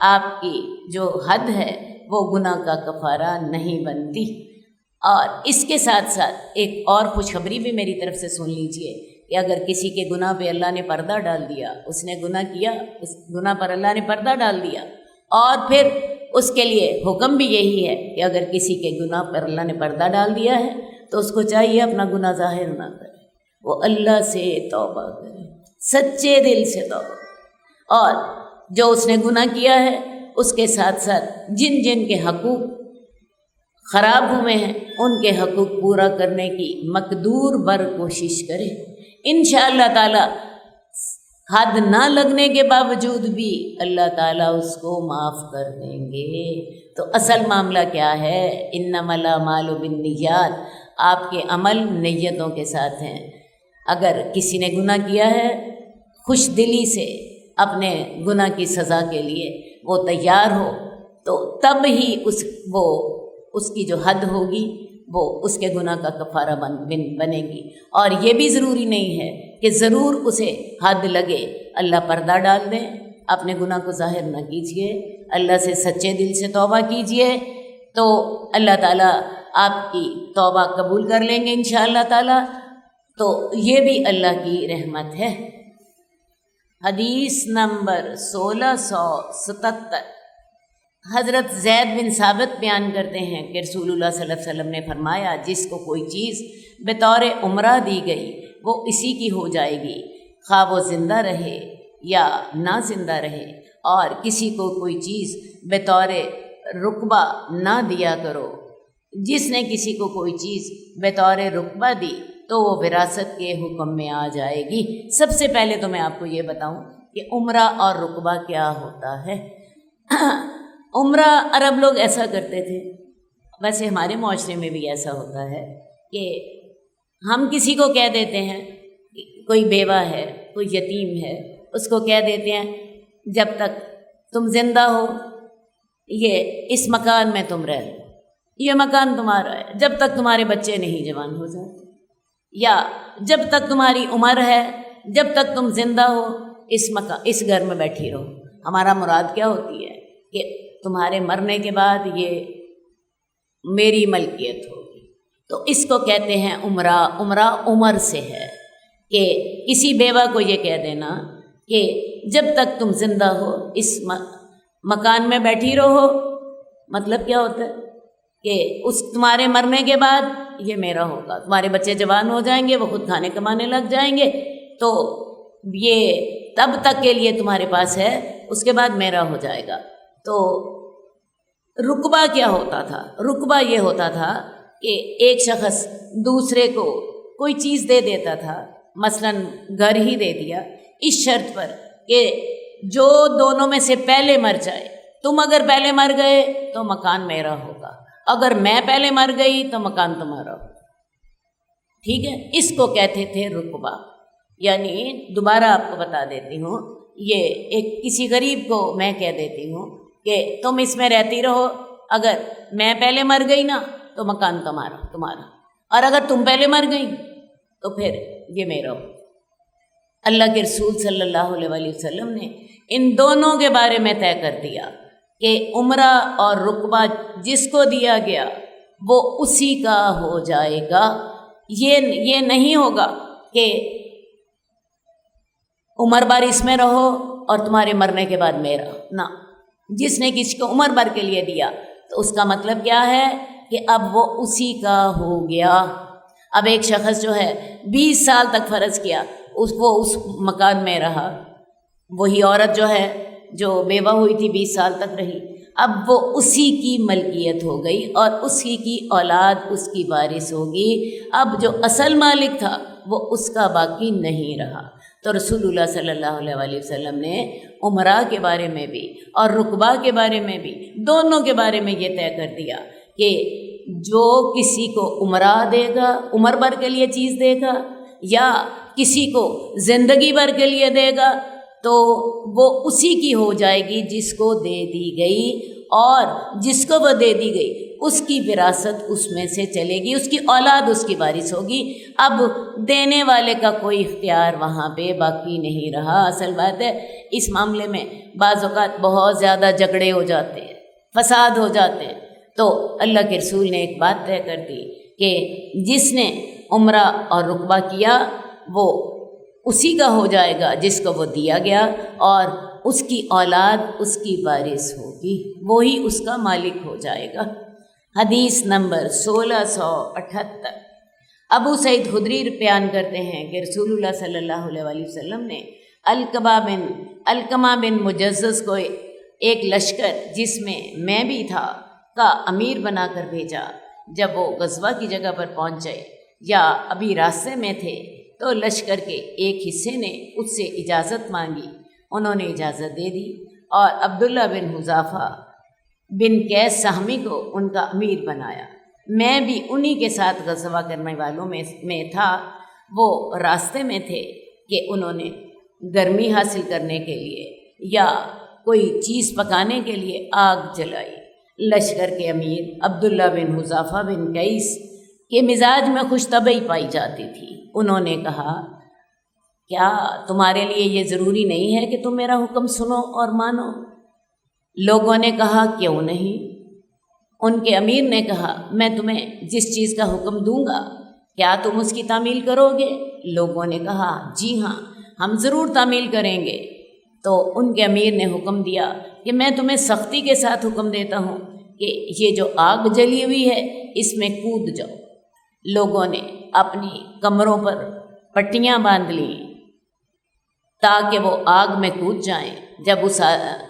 آپ کی جو حد ہے وہ گناہ کا کفارہ نہیں بنتی۔ اور اس کے ساتھ ساتھ ایک اور خوشخبری بھی میری طرف سے سن لیجئے کہ اگر کسی کے گناہ پہ اللہ نے پردہ ڈال دیا، اس نے گناہ کیا، اس گناہ پر اللہ نے پردہ ڈال دیا، اور پھر اس کے لیے حکم بھی یہی ہے کہ اگر کسی کے گناہ پر اللہ نے پردہ ڈال دیا ہے تو اس کو چاہیے اپنا گناہ ظاہر نہ کرے، وہ اللہ سے توبہ کرے، سچے دل سے توبہ، اور جو اس نے گناہ کیا ہے اس کے ساتھ ساتھ جن جن کے حقوق خراب ہوئے ہیں ان کے حقوق پورا کرنے کی مقدور بر کوشش کرے۔ انشاءاللہ تعالی حد نہ لگنے کے باوجود بھی اللہ تعالیٰ اس کو معاف کر دیں گے۔ تو اصل معاملہ کیا ہے؟ انما الاعمال بالنیات، آپ کے عمل نیتوں کے ساتھ ہیں۔ اگر کسی نے گناہ کیا ہے، خوش دلی سے اپنے گناہ کی سزا کے لیے وہ تیار ہو، تو تب ہی اس کی جو حد ہوگی وہ اس کے گناہ کا کفارہ بنے گی۔ اور یہ بھی ضروری نہیں ہے کہ ضرور اسے حد لگے، اللہ پردہ ڈال دیں، اپنے گناہ کو ظاہر نہ کیجیے، اللہ سے سچے دل سے توبہ کیجیے تو اللہ تعالیٰ آپ کی توبہ قبول کر لیں گے انشاءاللہ تعالیٰ۔ تو یہ بھی اللہ کی رحمت ہے۔ حدیث نمبر 1677، حضرت زید بن ثابت بیان کرتے ہیں کہ رسول اللہ صلی اللہ علیہ وسلم نے فرمایا، جس کو کوئی چیز بطور عمرہ دی گئی وہ اسی کی ہو جائے گی، خواہ وہ زندہ رہے یا نہ زندہ رہے، اور کسی کو کوئی چیز بطور رقبہ نہ دیا کرو۔ جس نے کسی کو کوئی چیز بطور رقبہ دی تو وہ وراثت کے حکم میں آ جائے گی۔ سب سے پہلے تو میں آپ کو یہ بتاؤں کہ عمرہ اور رقبہ کیا ہوتا ہے۔ عمرہ عرب لوگ ایسا کرتے تھے، ویسے ہمارے معاشرے میں بھی ایسا ہوتا ہے کہ ہم کسی کو کہہ دیتے ہیں، کوئی بیوہ ہے، کوئی یتیم ہے، اس کو کہہ دیتے ہیں جب تک تم زندہ ہو یہ اس مکان میں تم رہ لو، یہ مکان تمہارا ہے جب تک تمہارے بچے نہیں جوان ہو جاتے، یا جب تک تمہاری عمر ہے، جب تک تم زندہ ہو اس گھر میں بیٹھی رہو۔ ہمارا مراد کیا ہوتی ہے کہ تمہارے مرنے کے بعد یہ میری ملکیت ہوگی۔ تو اس کو کہتے ہیں عمرہ۔ عمرہ عمر سے ہے کہ کسی بیوہ کو یہ کہہ دینا کہ جب تک تم زندہ ہو اس مکان میں بیٹھی رہو۔ مطلب کیا ہوتا ہے کہ تمہارے مرنے کے بعد یہ میرا ہوگا، تمہارے بچے جوان ہو جائیں گے، وہ خود کھانے کمانے لگ جائیں گے، تو یہ تب تک کے لیے تمہارے پاس ہے، اس کے بعد میرا ہو جائے گا۔ تو رقبہ کیا ہوتا تھا؟ رقبہ یہ ہوتا تھا کہ ایک شخص دوسرے کو کوئی چیز دے دیتا تھا، مثلاً گھر ہی دے دیا، اس شرط پر کہ جو دونوں میں سے پہلے مر جائے، تم اگر پہلے مر گئے تو مکان میرا ہوگا، اگر میں پہلے مر گئی تو مکان تمہارا ہوگا۔ ٹھیک ہے، اس کو کہتے تھے رقبہ۔ یعنی دوبارہ آپ کو بتا دیتی ہوں، یہ ایک کسی غریب کو میں کہہ دیتی ہوں کہ تم اس میں رہتی رہو، اگر میں پہلے مر گئی نا تو مکان تمہارا، اور اگر تم پہلے مر گئی تو پھر یہ میرا ہو۔ اللہ کے رسول صلی اللہ علیہ وآلہ وسلم نے ان دونوں کے بارے میں طے کر دیا کہ عمرہ اور رقبہ جس کو دیا گیا وہ اسی کا ہو جائے گا۔ یہ نہیں ہوگا کہ عمر بھر اس میں رہو اور تمہارے مرنے کے بعد میرا، نہ۔ جس نے کسی کو عمر بھر کے لیے دیا تو اس کا مطلب کیا ہے کہ اب وہ اسی کا ہو گیا۔ اب ایک شخص جو ہے 20 سال تک فرض کیا وہ اس مکان میں رہا، وہی عورت جو ہے جو بیوہ ہوئی تھی 20 سال تک رہی، اب وہ اسی کی ملکیت ہو گئی اور اسی کی اولاد اس کی وارث ہوگی۔ اب جو اصل مالک تھا وہ اس کا باقی نہیں رہا۔ تو رسول اللہ صلی اللہ علیہ وآلہ وسلم نے عمرہ کے بارے میں بھی اور رقبہ کے بارے میں بھی، دونوں کے بارے میں یہ طے کر دیا کہ جو کسی کو عمرہ دے گا، عمر بھر کے لیے چیز دے گا، یا کسی کو زندگی بھر کے لیے دے گا، تو وہ اسی کی ہو جائے گی جس کو دے دی گئی، اور جس کو وہ دے دی گئی اس کی وراثت اس میں سے چلے گی، اس کی اولاد اس کی وارث ہوگی۔ اب دینے والے کا کوئی اختیار وہاں پہ باقی نہیں رہا۔ اصل بات ہے اس معاملے میں بعض اوقات بہت زیادہ جھگڑے ہو جاتے ہیں، فساد ہو جاتے ہیں، تو اللہ کے رسول نے ایک بات طے کر دی کہ جس نے عمرہ اور رقبہ کیا وہ اسی کا ہو جائے گا جس کو وہ دیا گیا، اور اس کی اولاد اس کی وارث ہوگی، وہی اس کا مالک ہو جائے گا۔ حدیث نمبر 1678، ابو سعید خدری بیان کرتے ہیں کہ رسول اللہ صلی اللہ علیہ وآلہ وسلم نے علقمہ بن مجزز کو ایک لشکر جس میں بھی تھا کا امیر بنا کر بھیجا۔ جب وہ غزوہ کی جگہ پر پہنچے یا ابھی راستے میں تھے تو لشکر کے ایک حصے نے اس سے اجازت مانگی، انہوں نے اجازت دے دی، اور عبداللہ بن حذافہ بن قیس سہمی کو ان کا امیر بنایا۔ میں بھی انہی کے ساتھ غزوہ کرنے والوں میں تھا۔ وہ راستے میں تھے کہ انہوں نے گرمی حاصل کرنے کے لیے یا کوئی چیز پکانے کے لیے آگ جلائی۔ لشکر کے امیر عبداللہ بن حذافہ بن قیس کہ مزاج میں خوش طبعی پائی جاتی تھی، انہوں نے کہا کیا تمہارے لیے یہ ضروری نہیں ہے کہ تم میرا حکم سنو اور مانو؟ لوگوں نے کہا کیوں نہیں؟ ان کے امیر نے کہا میں تمہیں جس چیز کا حکم دوں گا کیا تم اس کی تعمیل کرو گے؟ لوگوں نے کہا جی ہاں ہم ضرور تعمیل کریں گے۔ تو ان کے امیر نے حکم دیا کہ میں تمہیں سختی کے ساتھ حکم دیتا ہوں کہ یہ جو آگ جلی ہوئی ہے اس میں کود جاؤ۔ لوگوں نے اپنی کمروں پر پٹیاں باندھ لیں تاکہ وہ آگ میں کود جائیں۔ جب اس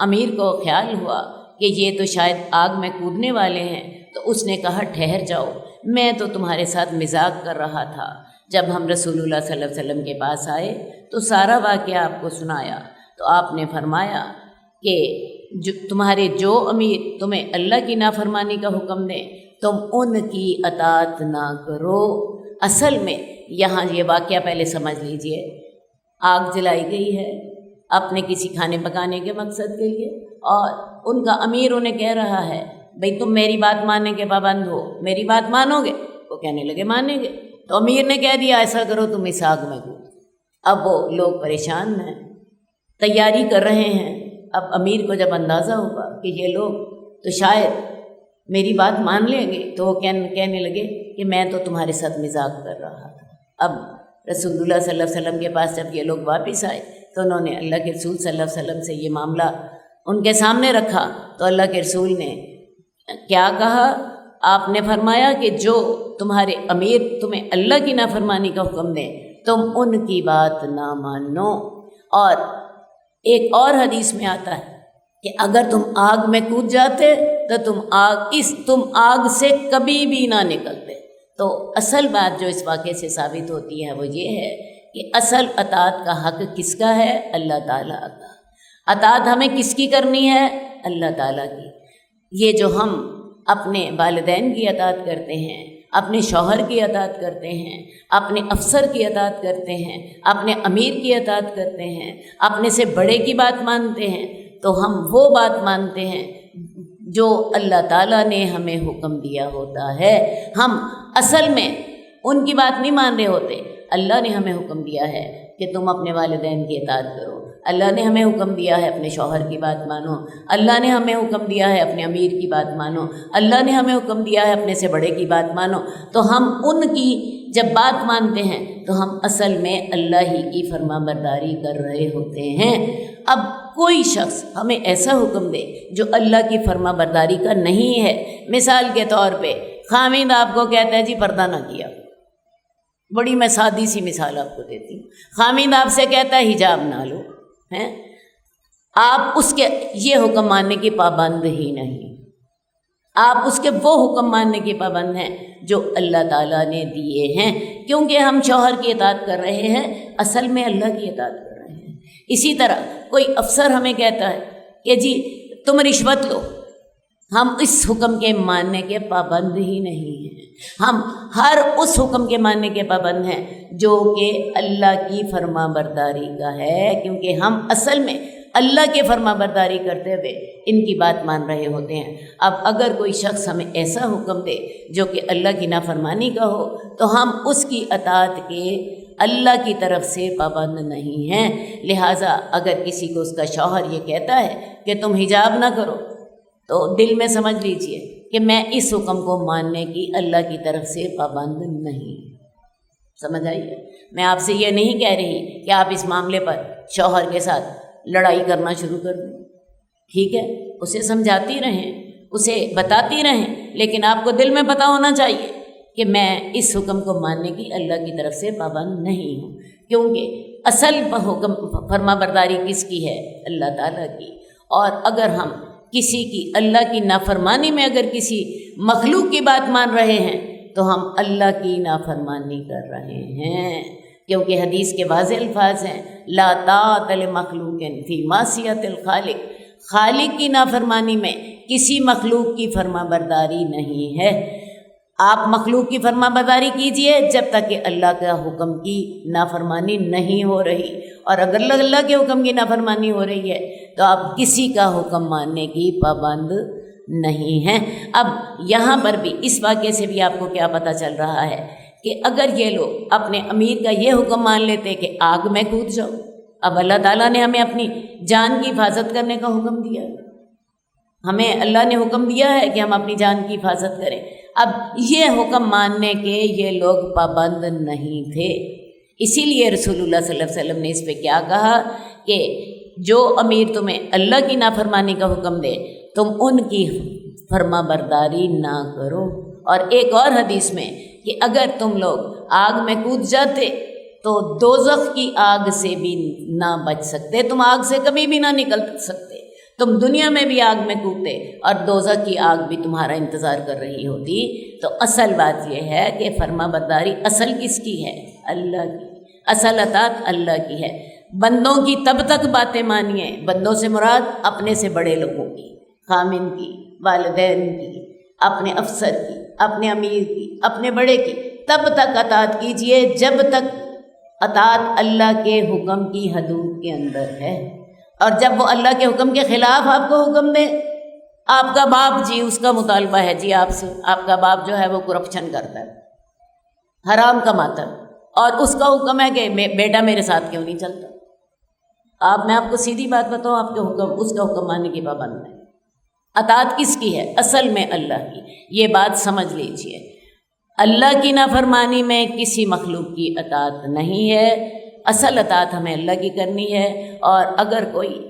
امیر کو خیال ہوا کہ یہ تو شاید آگ میں کودنے والے ہیں تو اس نے کہا ٹھہر جاؤ، میں تو تمہارے ساتھ مذاق کر رہا تھا۔ جب ہم رسول اللہ صلی اللہ علیہ وسلم کے پاس آئے تو سارا واقعہ آپ کو سنایا تو آپ نے فرمایا کہ تمہارے جو امیر تمہیں اللہ کی نافرمانی کا حکم دیں تم ان کی اطاعت نہ کرو۔ اصل میں یہاں یہ واقعہ پہلے سمجھ لیجئے، آگ جلائی گئی ہے اپنے کسی کھانے پکانے کے مقصد کے لیے، اور ان کا امیر انہیں کہہ رہا ہے بھئی تم میری بات ماننے کے پابند ہو، میری بات مانو گے؟ وہ کہنے لگے مانیں گے۔ تو امیر نے کہہ دیا ایسا کرو تم اس آگ میں کودو۔ اب وہ لوگ پریشان ہیں، تیاری کر رہے ہیں۔ اب امیر کو جب اندازہ ہوگا کہ یہ لوگ تو شاید میری بات مان لیں گے تو وہ کہنے لگے کہ میں تو تمہارے ساتھ مذاق کر رہا تھا۔ اب رسول اللہ صلی اللہ علیہ وسلم کے پاس جب یہ لوگ واپس آئے تو انہوں نے اللہ کے رسول صلی اللہ علیہ وسلم سے یہ معاملہ ان کے سامنے رکھا تو اللہ کے رسول نے کیا کہا؟ آپ نے فرمایا کہ جو تمہارے امیر تمہیں اللہ کی نافرمانی کا حکم دیں تم ان کی بات نہ مانو۔ اور ایک اور حدیث میں آتا ہے کہ اگر تم آگ میں کود جاتے تو تم آگ سے کبھی بھی نہ نکلتے۔ تو اصل بات جو اس واقعے سے ثابت ہوتی ہے وہ یہ ہے کہ اصل اطاعت کا حق کس کا ہے؟ اللہ تعالیٰ کا۔ اطاعت ہمیں کس کی کرنی ہے؟ اللہ تعالیٰ کی۔ یہ جو ہم اپنے والدین کی اطاعت کرتے ہیں، اپنے شوہر کی اطاعت کرتے ہیں، اپنے افسر کی اطاعت کرتے ہیں، اپنے امیر کی اطاعت کرتے ہیں، اپنے سے بڑے کی بات مانتے ہیں، تو ہم وہ بات مانتے ہیں جو اللہ تعالیٰ نے ہمیں حکم دیا ہوتا ہے۔ ہم اصل میں ان کی بات نہیں مان رہے ہوتے۔ اللہ نے ہمیں حکم دیا ہے کہ تم اپنے والدین کی اطاعت کرو، اللہ نے ہمیں حکم دیا ہے اپنے شوہر کی بات مانو، اللہ نے ہمیں حکم دیا ہے اپنے امیر کی بات مانو، اللہ نے ہمیں حکم دیا ہے اپنے سے بڑے کی بات مانو۔ تو ہم ان کی جب بات مانتے ہیں تو ہم اصل میں اللہ ہی کی فرما برداری کر رہے ہوتے ہیں۔ اب کوئی شخص ہمیں ایسا حکم دے جو اللہ کی فرما برداری کا نہیں ہے، مثال کے طور پہ خامد آپ کو کہتا ہے جی پردہ نہ کیا، بڑی میں سادی سی مثال آپ کو دیتی ہوں، خامد آپ سے کہتا ہے حجاب نہ لو، ہیں آپ اس کے یہ حکم ماننے کی پابند ہی نہیں، آپ اس کے وہ حکم ماننے کی پابند ہیں جو اللہ تعالیٰ نے دیے ہیں، کیونکہ ہم شوہر کی اطاعت کر رہے ہیں، اصل میں اللہ کی اطاعت کر رہے ہیں۔ اسی طرح کوئی افسر ہمیں کہتا ہے کہ جی تم رشوت لو، ہم اس حکم کے ماننے کے پابند ہی نہیں ہیں، ہم ہر اس حکم کے ماننے کے پابند ہیں جو کہ اللہ کی فرما برداری کا ہے، کیونکہ ہم اصل میں اللہ کے فرما برداری کرتے ہوئے ان کی بات مان رہے ہوتے ہیں۔ اب اگر کوئی شخص ہمیں ایسا حکم دے جو کہ اللہ کی نافرمانی کا ہو تو ہم اس کی اطاعت کے اللہ کی طرف سے پابند نہیں ہیں۔ لہٰذا اگر کسی کو اس کا شوہر یہ کہتا ہے کہ تم حجاب نہ کرو تو دل میں سمجھ لیجئے کہ میں اس حکم کو ماننے کی اللہ کی طرف سے پابند نہیں۔ سمجھ آئیے؟ میں آپ سے یہ نہیں کہہ رہی کہ آپ اس معاملے پر شوہر کے ساتھ لڑائی کرنا شروع کر دیں، ٹھیک ہے، اسے سمجھاتی رہیں، اسے بتاتی رہیں، لیکن آپ کو دل میں پتہ ہونا چاہیے کہ میں اس حکم کو ماننے کی اللہ کی طرف سے پابند نہیں ہوں، کیونکہ اصل حکم فرما برداری کس کی ہے؟ اللہ تعالیٰ کی۔ اور اگر ہم کسی کی اللہ کی نافرمانی میں اگر کسی مخلوق کی بات مان رہے ہیں تو ہم اللہ کی نافرمانی کر رہے ہیں، کیونکہ حدیث کے واضح الفاظ ہیں لا طاعۃ لمخلوق فی معصیۃ الخالق، خالق کی نافرمانی میں کسی مخلوق کی فرما برداری نہیں ہے۔ آپ مخلوق کی فرما برداری کیجئے جب تک کہ اللہ کا حکم کی نافرمانی نہیں ہو رہی، اور اگر اللہ کے حکم کی نافرمانی ہو رہی ہے تو آپ کسی کا حکم ماننے کی پابند نہیں ہیں۔ اب یہاں پر بھی اس واقعے سے بھی آپ کو کیا پتہ چل رہا ہے کہ اگر یہ لوگ اپنے امیر کا یہ حکم مان لیتے کہ آگ میں کود جاؤ، اب اللہ تعالیٰ نے ہمیں اپنی جان کی حفاظت کرنے کا حکم دیا، ہمیں اللہ نے حکم دیا ہے کہ ہم اپنی جان کی حفاظت کریں۔ اب یہ حکم ماننے کے یہ لوگ پابند نہیں تھے، اسی لیے رسول اللہ صلی اللہ علیہ وسلم نے اس پہ کیا کہا کہ جو امیر تمہیں اللہ کی نافرمانی کا حکم دے تم ان کی فرما برداری نہ کرو۔ اور ایک اور حدیث میں کہ اگر تم لوگ آگ میں کود جاتے تو دوزخ کی آگ سے بھی نہ بچ سکتے، تم آگ سے کبھی بھی نہ نکل سکتے، تم دنیا میں بھی آگ میں کودتے اور دوزخ کی آگ بھی تمہارا انتظار کر رہی ہوتی۔ تو اصل بات یہ ہے کہ فرما برداری اصل کس کی ہے؟ اللہ کی، اصل اطاعت اللہ کی ہے۔ بندوں کی تب تک باتیں مانیے، بندوں سے مراد اپنے سے بڑے لوگوں کی، خامن کی، والدین کی، اپنے افسر کی، اپنے امیر کی، اپنے بڑے کی، تب تک اطاعت کیجیے جب تک اطاعت اللہ کے حکم کی حدود کے اندر ہے۔ اور جب وہ اللہ کے حکم کے خلاف آپ کو حکم دے، آپ کا باپ جی اس کا مطالبہ ہے جی آپ سے، آپ کا باپ جو ہے وہ کرپشن کرتا ہے، حرام کماتا ہے، اور اس کا حکم ہے کہ بیٹا میرے ساتھ کیوں نہیں چلتا، میں آپ کو سیدھی بات بتاؤں، آپ کے حکم اس کا حکم ماننے کی پابند ہے۔ اطاعت کس کی ہے؟ اصل میں اللہ کی۔ یہ بات سمجھ لیجئے، اللہ کی نافرمانی میں کسی مخلوق کی اطاعت نہیں ہے، اصل اطاعت ہمیں اللہ کی کرنی ہے۔ اور اگر کوئی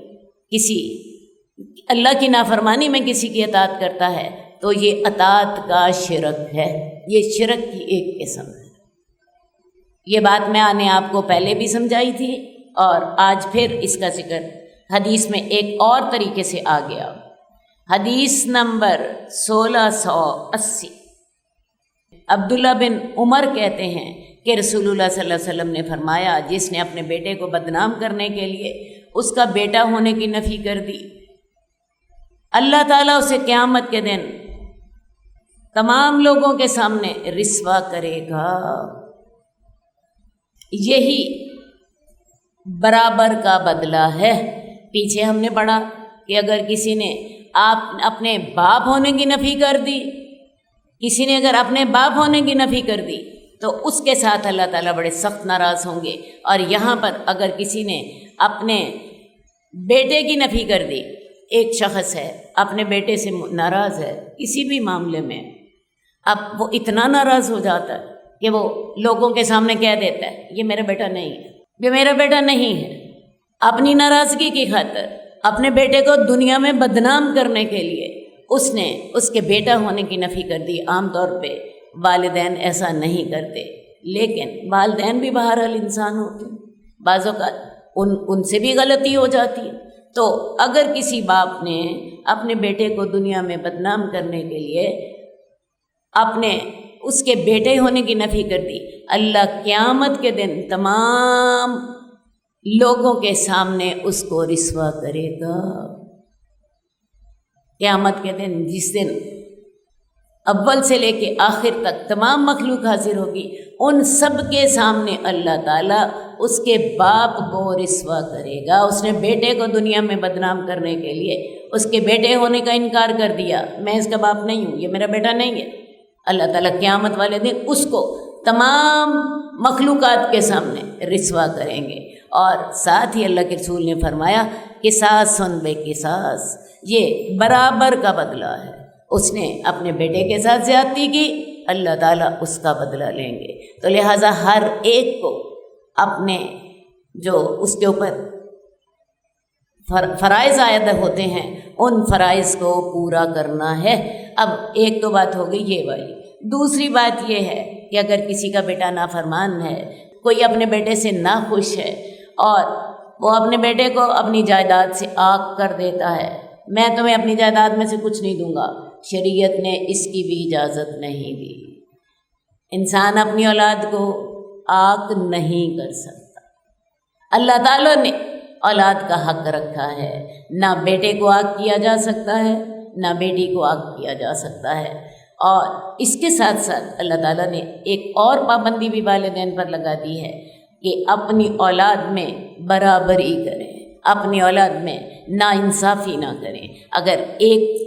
کسی اللہ کی نافرمانی میں کسی کی اطاعت کرتا ہے تو یہ اطاعت کا شرک ہے، یہ شرک کی ایک قسم ہے۔ یہ بات میں نے آپ کو پہلے بھی سمجھائی تھی اور آج پھر اس کا ذکر حدیث میں ایک اور طریقے سے آ گیا۔ حدیث نمبر 1680، عبداللہ بن عمر کہتے ہیں کہ رسول اللہ صلی اللہ علیہ وسلم نے فرمایا، جس نے اپنے بیٹے کو بدنام کرنے کے لیے اس کا بیٹا ہونے کی نفی کر دی، اللہ تعالیٰ اسے قیامت کے دن تمام لوگوں کے سامنے رسوا کرے گا۔ یہی برابر کا بدلہ ہے۔ پیچھے ہم نے پڑھا کہ اگر کسی نے اپنے باپ ہونے کی نفی کر دی، کسی نے اگر اپنے باپ ہونے کی نفی کر دی تو اس کے ساتھ اللہ تعالیٰ بڑے سخت ناراض ہوں گے۔ اور یہاں پر اگر کسی نے اپنے بیٹے کی نفی کر دی، ایک شخص ہے اپنے بیٹے سے ناراض ہے کسی بھی معاملے میں، اب وہ اتنا ناراض ہو جاتا ہے کہ وہ لوگوں کے سامنے کہہ دیتا ہے یہ میرا بیٹا نہیں ہے، یہ میرا بیٹا نہیں ہے۔ اپنی ناراضگی کی خاطر اپنے بیٹے کو دنیا میں بدنام کرنے کے لیے اس نے اس کے بیٹا ہونے کی نفی کر دی۔ عام طور پہ والدین ایسا نہیں کرتے، لیکن والدین بھی بہرحال انسان ہوتے ہیں، بعض اوقات ان سے بھی غلطی ہو جاتی ہے۔ تو اگر کسی باپ نے اپنے بیٹے کو دنیا میں بدنام کرنے کے لیے اس کے بیٹے ہونے کی نفی کر دی، اللہ قیامت کے دن تمام لوگوں کے سامنے اس کو رسوا کرے گا۔ قیامت کے دن، جس دن اول سے لے کے آخر تک تمام مخلوق حاضر ہوگی، ان سب کے سامنے اللہ تعالیٰ اس کے باپ کو رسوا کرے گا۔ اس نے بیٹے کو دنیا میں بدنام کرنے کے لیے اس کے بیٹے ہونے کا انکار کر دیا، میں اس کا باپ نہیں ہوں، یہ میرا بیٹا نہیں ہے۔ اللہ تعالیٰ قیامت والے دن اس کو تمام مخلوقات کے سامنے رسوا کریں گے۔ اور ساتھ ہی اللہ کے رسول نے فرمایا قصاص بے قصاص، یہ برابر کا بدلہ ہے۔ اس نے اپنے بیٹے کے ساتھ زیادتی کی، اللہ تعالیٰ اس کا بدلہ لیں گے۔ تو لہٰذا ہر ایک کو اپنے جو اس کے اوپر فرائض عائد ہوتے ہیں ان فرائض کو پورا کرنا ہے۔ اب ایک تو بات ہو گئی یہ والی، دوسری بات یہ ہے کہ اگر کسی کا بیٹا نافرمان ہے، کوئی اپنے بیٹے سے ناخوش ہے اور وہ اپنے بیٹے کو اپنی جائیداد سے عاق کر دیتا ہے، میں تمہیں اپنی جائیداد میں سے کچھ نہیں دوں گا، شریعت نے اس کی بھی اجازت نہیں دی۔ انسان اپنی اولاد کو عاق نہیں کر سکتا۔ اللہ تعالیٰ نے اولاد کا حق رکھا ہے، نہ بیٹے کو عاق کیا جا سکتا ہے نہ بیٹی کو عاق کیا جا سکتا ہے۔ اور اس کے ساتھ ساتھ اللہ تعالیٰ نے ایک اور پابندی بھی والدین پر لگا دی ہے کہ اپنی اولاد میں برابری کریں، اپنی اولاد میں ناانصافی نہ کریں۔ اگر ایک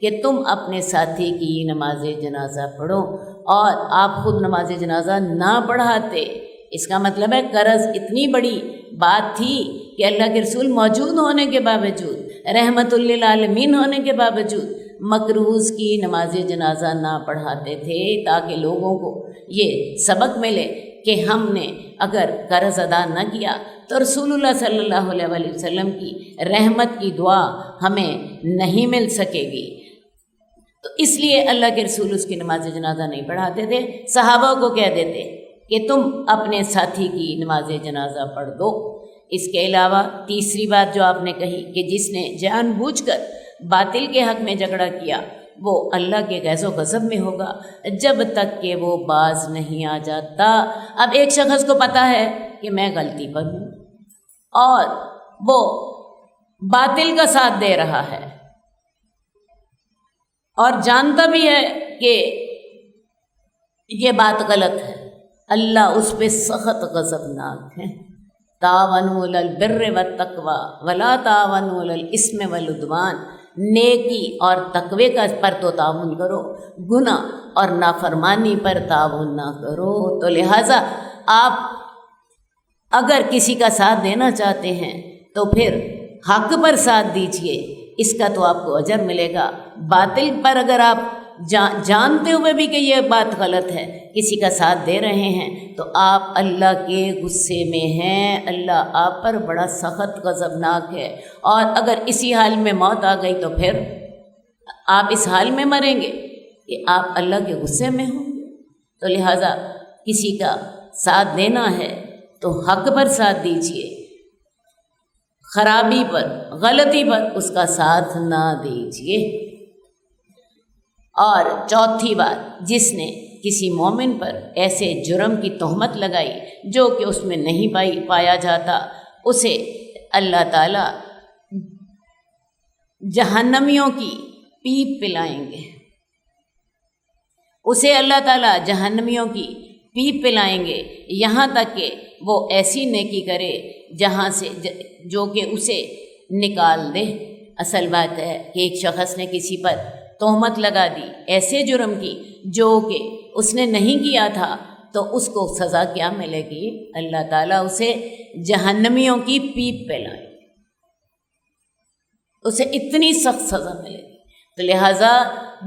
کہ تم اپنے ساتھی کی نماز جنازہ پڑھو، اور آپ خود نماز جنازہ نہ پڑھاتے۔ اس کا مطلب ہے قرض اتنی بڑی بات تھی کہ اللہ کے رسول موجود ہونے کے باوجود، رحمت للعالمین ہونے کے باوجود مقروض کی نماز جنازہ نہ پڑھاتے تھے، تاکہ لوگوں کو یہ سبق ملے کہ ہم نے اگر قرض ادا نہ کیا تو رسول اللہ صلی اللہ علیہ وسلم کی رحمت کی دعا ہمیں نہیں مل سکے گی۔ تو اس لیے اللہ کے رسول اس کی نماز جنازہ نہیں پڑھاتے تھے، صحابہ کو کہہ دیتے کہ تم اپنے ساتھی کی نماز جنازہ پڑھ دو۔ اس کے علاوہ تیسری بات جو آپ نے کہی کہ جس نے جان بوجھ کر باطل کے حق میں جھگڑا کیا وہ اللہ کے غیظ و غضب میں ہوگا جب تک کہ وہ باز نہیں آ جاتا۔ اب ایک شخص کو پتہ ہے کہ میں غلطی پر ہوں اور وہ باطل کا ساتھ دے رہا ہے اور جانتا بھی ہے کہ یہ بات غلط ہے، اللہ اس پہ سخت غضبناک ہے۔ تعاونوا علی البر والتقوی ولا تعاونوا علی الاثم والعدوان، نیکی اور تقوی کا پر تو تعاون کرو، گناہ اور نافرمانی پر تعاون نہ کرو۔ تو لہٰذا آپ اگر کسی کا ساتھ دینا چاہتے ہیں تو پھر حق پر ساتھ دیجئے، اس کا تو آپ کو اجر ملے گا۔ باطل پر اگر آپ جانتے ہوئے بھی کہ یہ بات غلط ہے کسی کا ساتھ دے رہے ہیں تو آپ اللہ کے غصے میں ہیں، اللہ آپ پر بڑا سخت غضبناک ہے، اور اگر اسی حال میں موت آ گئی تو پھر آپ اس حال میں مریں گے کہ آپ اللہ کے غصے میں ہوں گے۔ تو لہٰذا کسی کا ساتھ دینا ہے تو حق پر ساتھ دیجیے، خرابی پر، غلطی پر اس کا ساتھ نہ دیجیے۔ اور چوتھی بات، جس نے کسی مومن پر ایسے جرم کی تہمت لگائی جو کہ اس میں نہیں پایا جاتا، اسے اللہ تعالیٰ جہنمیوں کی پیپ پلائیں گے، اسے اللہ تعالیٰ جہنمیوں کی پیپ پلائیں گے، یہاں تک کہ وہ ایسی نیکی کرے جہاں سے جو کہ اسے نکال دے۔ اصل بات ہے کہ ایک شخص نے کسی پر تہمت لگا دی ایسے جرم کی جو کہ اس نے نہیں کیا تھا، تو اس کو سزا کیا ملے گی؟ اللہ تعالیٰ اسے جہنمیوں کی پیپ پلائے، اسے اتنی سخت سزا ملے گی۔ تو لہٰذا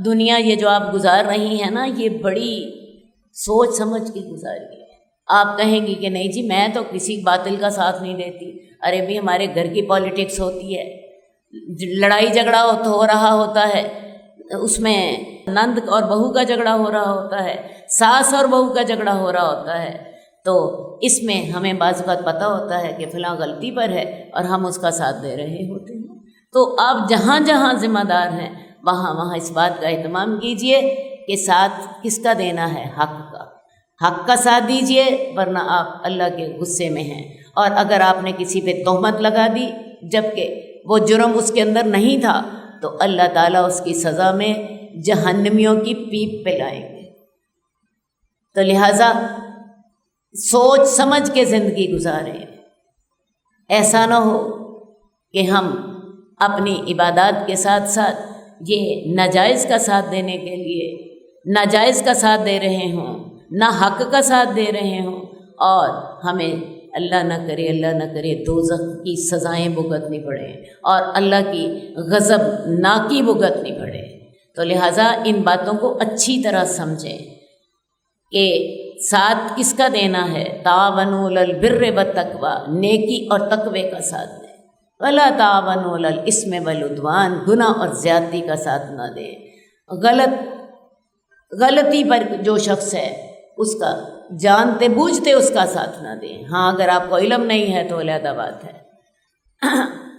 دنیا یہ جو آپ گزار رہی ہیں نا، یہ بڑی سوچ سمجھ کے گزاری ہے۔ آپ کہیں گی کہ نہیں جی میں تو کسی باطل کا ساتھ نہیں دیتی، ارے بھی ہمارے گھر کی پالیٹکس ہوتی ہے، لڑائی جھگڑا ہو رہا ہوتا ہے، اس میں نند اور بہو کا جھگڑا ہو رہا ہوتا ہے، ساس اور بہو کا جھگڑا ہو رہا ہوتا ہے، تو اس میں ہمیں بعض اوقات پتہ ہوتا ہے کہ فلاں غلطی پر ہے اور ہم اس کا ساتھ دے رہے ہوتے ہیں۔ تو آپ جہاں جہاں ذمہ دار ہیں وہاں وہاں اس بات کا اہتمام کیجئے کہ ساتھ کس کا دینا ہے؟ حق کا ساتھ دیجئے، ورنہ آپ اللہ کے غصے میں ہیں۔ اور اگر آپ نے کسی پہ تہمت لگا دی جبکہ وہ جرم اس کے اندر نہیں تھا تو اللہ تعالیٰ اس کی سزا میں جہنمیوں کی پیپ پلائیں گے۔ تو لہٰذا سوچ سمجھ کے زندگی گزاریں، ایسا نہ ہو کہ ہم اپنی عبادات کے ساتھ ساتھ یہ ناجائز کا ساتھ دینے کے لیے ناجائز کا ساتھ دے رہے ہوں، نہ حق کا ساتھ دے رہے ہوں، اور ہمیں اللہ نہ کرے دوزخ کی سزائیں بھگتنی پڑیں اور اللہ کی غضب ناکی بھگتنی پڑے۔ تو لہٰذا ان باتوں کو اچھی طرح سمجھیں کہ ساتھ کس کا دینا ہے۔ تعاونوا علی البر والتقوی، نیکی اور تقوی کا ساتھ دیں، ولا تعاونوا علی الاثم والعدوان، گناہ اور زیادتی کا ساتھ نہ دیں۔ غلطی پر جو شخص ہے اس کا جانتے بوجھتے اس کا ساتھ نہ دیں۔ ہاں اگر آپ کو علم نہیں ہے تو علیحدہ بات ہے۔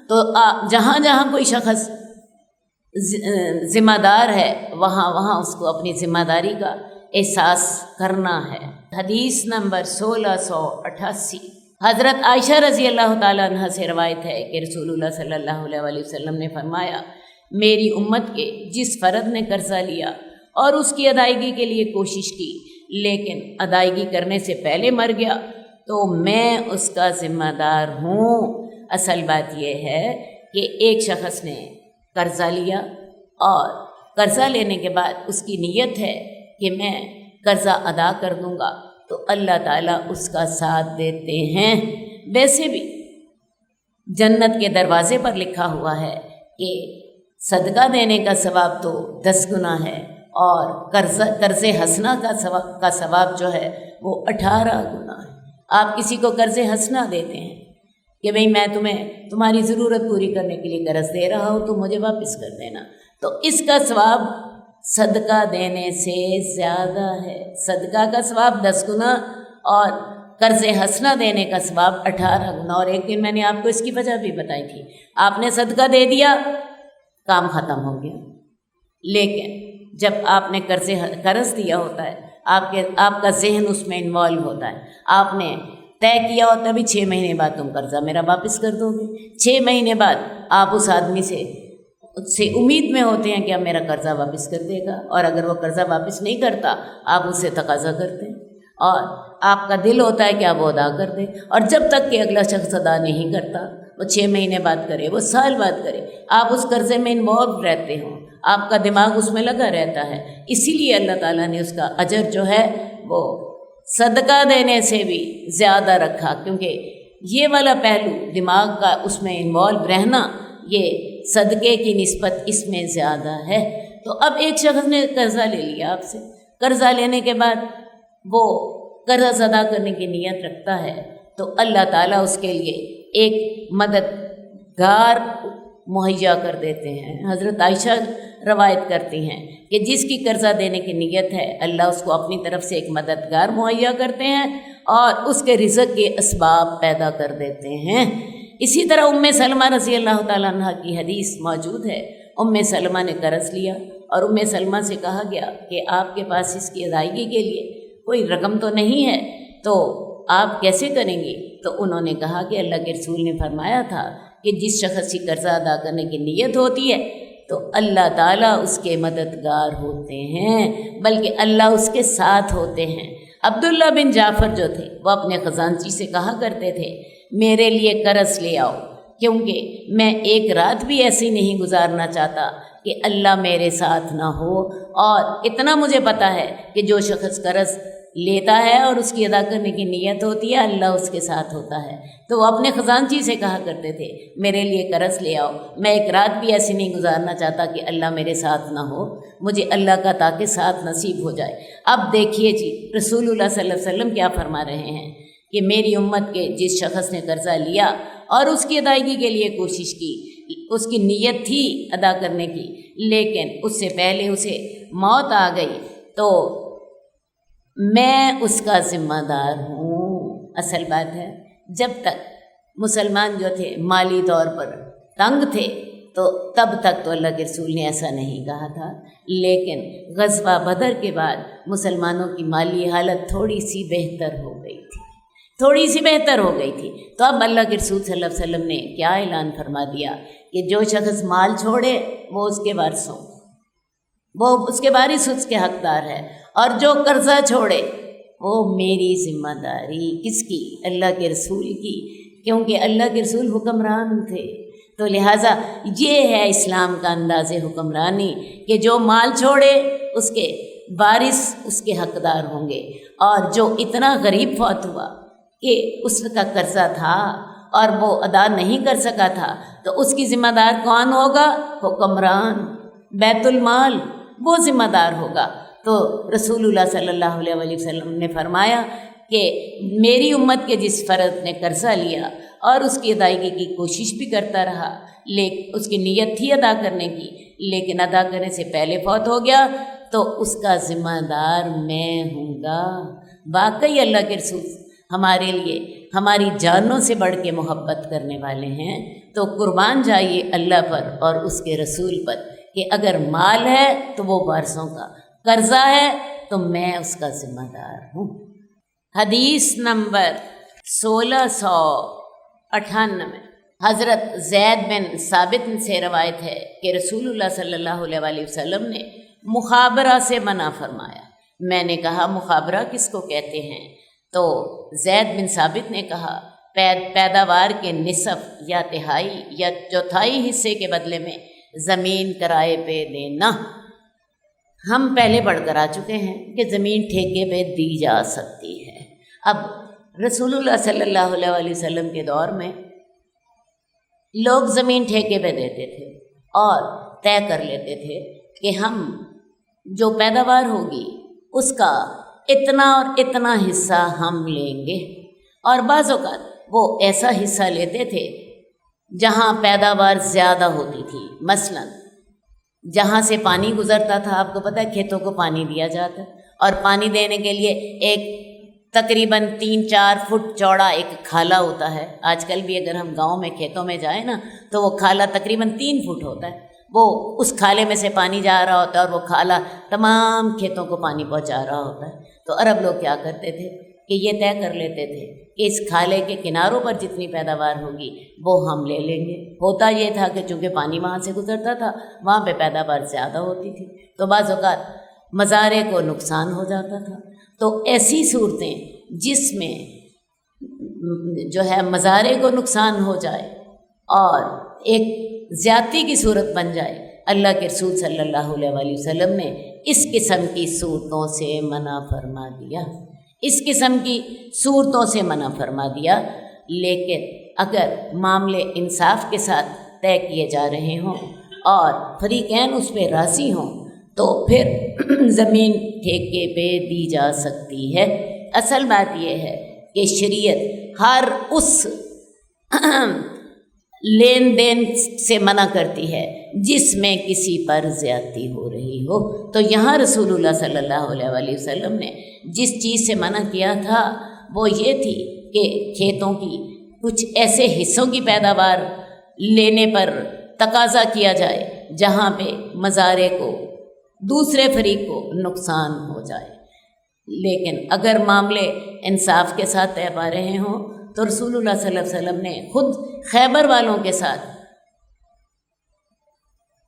تو جہاں جہاں کوئی شخص ذمہ دار ہے وہاں وہاں اس کو اپنی ذمہ داری کا احساس کرنا ہے۔ حدیث نمبر 1688، حضرت عائشہ رضی اللہ تعالیٰ عنہ سے روایت ہے کہ رسول اللہ صلی اللہ علیہ وسلم نے فرمایا، میری امت کے جس فرد نے قرضہ لیا اور اس کی ادائیگی کے لیے کوشش کی لیکن ادائیگی کرنے سے پہلے مر گیا تو میں اس کا ذمہ دار ہوں۔ اصل بات یہ ہے کہ ایک شخص نے قرضہ لیا اور قرضہ لینے کے بعد اس کی نیت ہے کہ میں قرضہ ادا کر دوں گا تو اللہ تعالیٰ اس کا ساتھ دیتے ہیں۔ ویسے بھی جنت کے دروازے پر لکھا ہوا ہے کہ صدقہ دینے کا ثواب تو 10 گنا ہے اور قرض حسنہ کا ثواب جو ہے وہ 18 گنا ہے۔ آپ کسی کو قرض حسنہ دیتے ہیں کہ بھئی میں تمہاری ضرورت پوری کرنے کے لیے قرض دے رہا ہوں تو مجھے واپس کر دینا، تو اس کا ثواب صدقہ دینے سے زیادہ ہے۔ صدقہ کا ثواب 10 گنا اور قرض حسنہ دینے کا ثواب 18 گنا۔ اور ایک دن میں نے آپ کو اس کی وجہ بھی بتائی تھی، آپ نے صدقہ دے دیا، کام ختم ہو گیا، لیکن جب آپ نے قرض دیا ہوتا ہے آپ کا ذہن اس میں انوالو ہوتا ہے، آپ نے طے کیا ہوتا ہے بھی 6 مہینے بعد تم قرضہ میرا واپس کر دو گے، 6 مہینے بعد آپ اس آدمی سے امید میں ہوتے ہیں کہ اب میرا قرضہ واپس کر دے گا، اور اگر وہ قرضہ واپس نہیں کرتا آپ اس سے تقاضا کرتے ہیں اور آپ کا دل ہوتا ہے کہ آپ وہ ادا کر دیں، اور جب تک کہ اگلا شخص ادا نہیں کرتا، وہ 6 مہینے بعد کرے، وہ سال بعد کرے، آپ اس قرضے میں انوالو رہتے ہوں، آپ کا دماغ اس میں لگا رہتا ہے۔ اسی لیے اللہ تعالیٰ نے اس کا اجر جو ہے وہ صدقہ دینے سے بھی زیادہ رکھا، کیونکہ یہ والا پہلو دماغ کا اس میں انوالو رہنا یہ صدقے کی نسبت اس میں زیادہ ہے۔ تو اب ایک شخص نے قرضہ لے لیا آپ سے، قرضہ لینے کے بعد وہ قرض ادا کرنے کی نیت رکھتا ہے تو اللہ تعالیٰ اس کے لیے ایک مددگار مہیا کر دیتے ہیں۔ حضرت عائشہ روایت کرتی ہیں کہ جس کی قرضہ دینے کی نیت ہے اللہ اس کو اپنی طرف سے ایک مددگار مہیا کرتے ہیں اور اس کے رزق کے اسباب پیدا کر دیتے ہیں۔ اسی طرح ام سلمہ رضی اللہ تعالیٰ عنہ کی حدیث موجود ہے۔ ام سلمہ نے قرض لیا اور ام سلمہ سے کہا گیا کہ آپ کے پاس اس کی ادائیگی کے لیے کوئی رقم تو نہیں ہے، تو آپ کیسے کریں گی؟ تو انہوں نے کہا کہ اللہ کے رسول نے فرمایا تھا کہ جس شخص کی قرضہ ادا کرنے کی نیت ہوتی ہے تو اللہ تعالیٰ اس کے مددگار ہوتے ہیں، بلکہ اللہ اس کے ساتھ ہوتے ہیں۔ عبداللہ بن جعفر جو تھے وہ اپنے خزانچی سے کہا کرتے تھے میرے لیے قرض لے آؤ، کیونکہ میں ایک رات بھی ایسی نہیں گزارنا چاہتا کہ اللہ میرے ساتھ نہ ہو، اور اتنا مجھے پتہ ہے کہ جو شخص قرض لیتا ہے اور اس کی ادا کرنے کی نیت ہوتی ہے اللہ اس کے ساتھ ہوتا ہے۔ تو وہ اپنے خزانچی سے کہا کرتے تھے میرے لیے قرض لے آؤ، میں ایک رات بھی ایسی نہیں گزارنا چاہتا کہ اللہ میرے ساتھ نہ ہو، مجھے اللہ کا تاکہ ساتھ نصیب ہو جائے۔ اب دیکھیے جی رسول اللہ صلی اللہ علیہ وسلم کیا فرما رہے ہیں کہ میری امت کے جس شخص نے قرضہ لیا اور اس کی ادائیگی کے لیے کوشش کی، اس کی نیت تھی ادا کرنے کی، لیکن اس سے پہلے اسے موت آ گئی، تو میں اس کا ذمہ دار ہوں۔ اصل بات ہے جب تک مسلمان جو تھے مالی طور پر تنگ تھے تو تب تک تو اللہ کے رسول نے ایسا نہیں کہا تھا، لیکن غزوہ بدر کے بعد مسلمانوں کی مالی حالت تھوڑی سی بہتر ہو گئی تھی، تو اب اللہ کے رسول صلی اللہ علیہ وسلم نے کیا اعلان فرما دیا کہ جو شخص مال چھوڑے وہ اس کے وارثوں، وہ اس کے وارث اس کے حقدار ہے، اور جو قرضہ چھوڑے وہ میری ذمہ داری، کس کی؟ اللہ کے رسول کی، کیونکہ اللہ کے رسول حکمران تھے۔ تو لہٰذا یہ ہے اسلام کا انداز حکمرانی کہ جو مال چھوڑے اس کے وارث اس کے حقدار ہوں گے، اور جو اتنا غریب فوت ہوا کہ اس کا قرضہ تھا اور وہ ادا نہیں کر سکا تھا تو اس کی ذمہ دار کون ہوگا؟ حکمران، بیت المال، وہ ذمہ دار ہوگا۔ تو رسول اللہ صلی اللہ علیہ وسلم نے فرمایا کہ میری امت کے جس فرد نے قرضہ لیا اور اس کی ادائیگی کی کوشش بھی کرتا رہا، لیکن اس کی نیت تھی ادا کرنے کی لیکن ادا کرنے سے پہلے فوت ہو گیا، تو اس کا ذمہ دار میں ہوں گا۔ واقعی اللہ کے رسول ہمارے لیے ہماری جانوں سے بڑھ کے محبت کرنے والے ہیں، تو قربان جائیے اللہ پر اور اس کے رسول پر کہ اگر مال ہے تو وہ وارثوں کا، قرضہ ہے تو میں اس کا ذمہ دار ہوں۔ حدیث نمبر 1698 حضرت زید بن ثابت سے روایت ہے کہ رسول اللہ صلی اللہ علیہ وسلم نے مخابرہ سے منع فرمایا۔ میں نے کہا مخابرہ کس کو کہتے ہیں؟ تو زید بن ثابت نے کہا پیداوار کے نصف یا تہائی یا چوتھائی حصے کے بدلے میں زمین کرائے پہ دینا۔ ہم پہلے پڑھ کر آ چکے ہیں کہ زمین ٹھیکے پہ دی جا سکتی ہے۔ اب رسول اللہ صلی اللہ علیہ وسلم کے دور میں لوگ زمین ٹھیکے پہ دیتے تھے اور طے کر لیتے تھے کہ ہم جو پیداوار ہوگی اس کا اتنا اور اتنا حصہ ہم لیں گے، اور بعض اوقات وہ ایسا حصہ لیتے تھے جہاں پیداوار زیادہ ہوتی تھی۔ مثلاً جہاں سے پانی گزرتا تھا، آپ کو پتہ ہے کھیتوں کو پانی دیا جاتا، اور پانی دینے کے لیے ایک تقریباً 3-4 فٹ چوڑا ایک کھالا ہوتا ہے۔ آج کل بھی اگر ہم گاؤں میں کھیتوں میں جائیں نا تو وہ کھالا تقریباً 3 فٹ ہوتا ہے، وہ اس کھالے میں سے پانی جا رہا ہوتا ہے اور وہ کھالا تمام کھیتوں کو پانی پہنچا رہا ہوتا ہے۔ تو عرب لوگ کیا کرتے تھے کہ یہ طے کر لیتے تھے کہ اس کھالے کے کناروں پر جتنی پیداوار ہوگی وہ ہم لے لیں گے۔ ہوتا یہ تھا کہ چونکہ پانی وہاں سے گزرتا تھا، وہاں پہ پیداوار زیادہ ہوتی تھی، تو بعض اوقات مزارع کو نقصان ہو جاتا تھا۔ تو ایسی صورتیں جس میں جو ہے مزارع کو نقصان ہو جائے اور ایک زیادتی کی صورت بن جائے، اللہ کے رسول صلی اللہ علیہ وآلہ وسلم نے اس قسم کی صورتوں سے منع فرما دیا، اس قسم کی صورتوں سے منع فرما دیا۔ لیکن اگر معاملے انصاف کے ساتھ طے کیے جا رہے ہوں اور فریقین اس پہ راضی ہوں تو پھر زمین ٹھیکے پہ دی جا سکتی ہے۔ اصل بات یہ ہے کہ شریعت ہر اس لین دین سے منع کرتی ہے جس میں کسی پر زیادتی ہو رہی ہو۔ تو یہاں رسول اللہ صلی اللہ علیہ وآلہ وسلم نے جس چیز سے منع کیا تھا وہ یہ تھی کہ کھیتوں کی کچھ ایسے حصوں کی پیداوار لینے پر تقاضا کیا جائے جہاں پہ مزارع کو، دوسرے فریق کو نقصان ہو جائے۔ لیکن اگر معاملے انصاف کے ساتھ طے پا رہے ہوں تو رسول اللہ صلی اللہ علیہ وسلم نے خود خیبر والوں کے ساتھ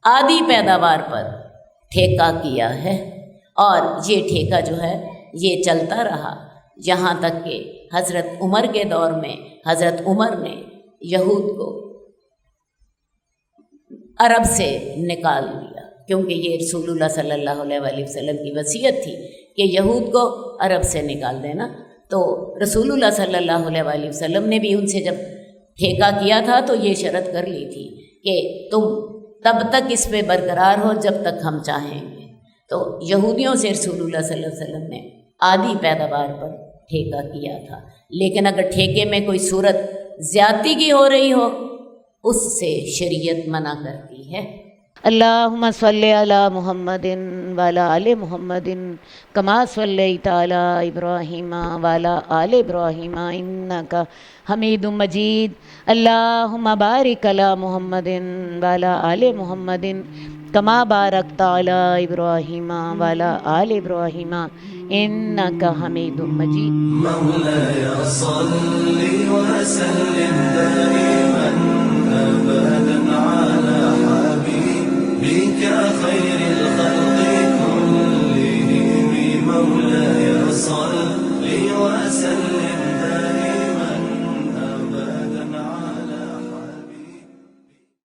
آدھی پیداوار پر ٹھیکہ کیا ہے، اور یہ ٹھیکہ جو ہے یہ چلتا رہا یہاں تک کہ حضرت عمر کے دور میں حضرت عمر نے یہود کو عرب سے نکال دیا، کیونکہ یہ رسول اللہ صلی اللہ علیہ وآلہ وسلم کی وصیت تھی کہ یہود کو عرب سے نکال دینا۔ تو رسول اللہ صلی اللہ علیہ وآلہ وسلم نے بھی ان سے جب ٹھیکہ کیا تھا تو یہ شرط کر لی تھی کہ تم تب تک اس پہ برقرار ہو جب تک ہم چاہیں گے۔ تو یہودیوں سے رسول اللہ صلی اللہ علیہ وسلم نے آدھی پیداوار پر ٹھیکہ کیا تھا، لیکن اگر ٹھیکے میں کوئی صورت زیادتی کی ہو رہی ہو اس سے شریعت منع کرتی ہے۔ اللہم صلی علی محمد وعلی آل محمد کما صلیت علی ابراہیم وعلی آل ابراہیم انک حمید مجید۔ اللہم بارک علی محمد وعلی آل محمد کما بارکت علی ابراہیم وعلی آل ابراہیم انک حمید مجید۔ مولاي صل وسلم دائما ابدا على حبيبك خير الخلق كلهم، مولاي صل وسلم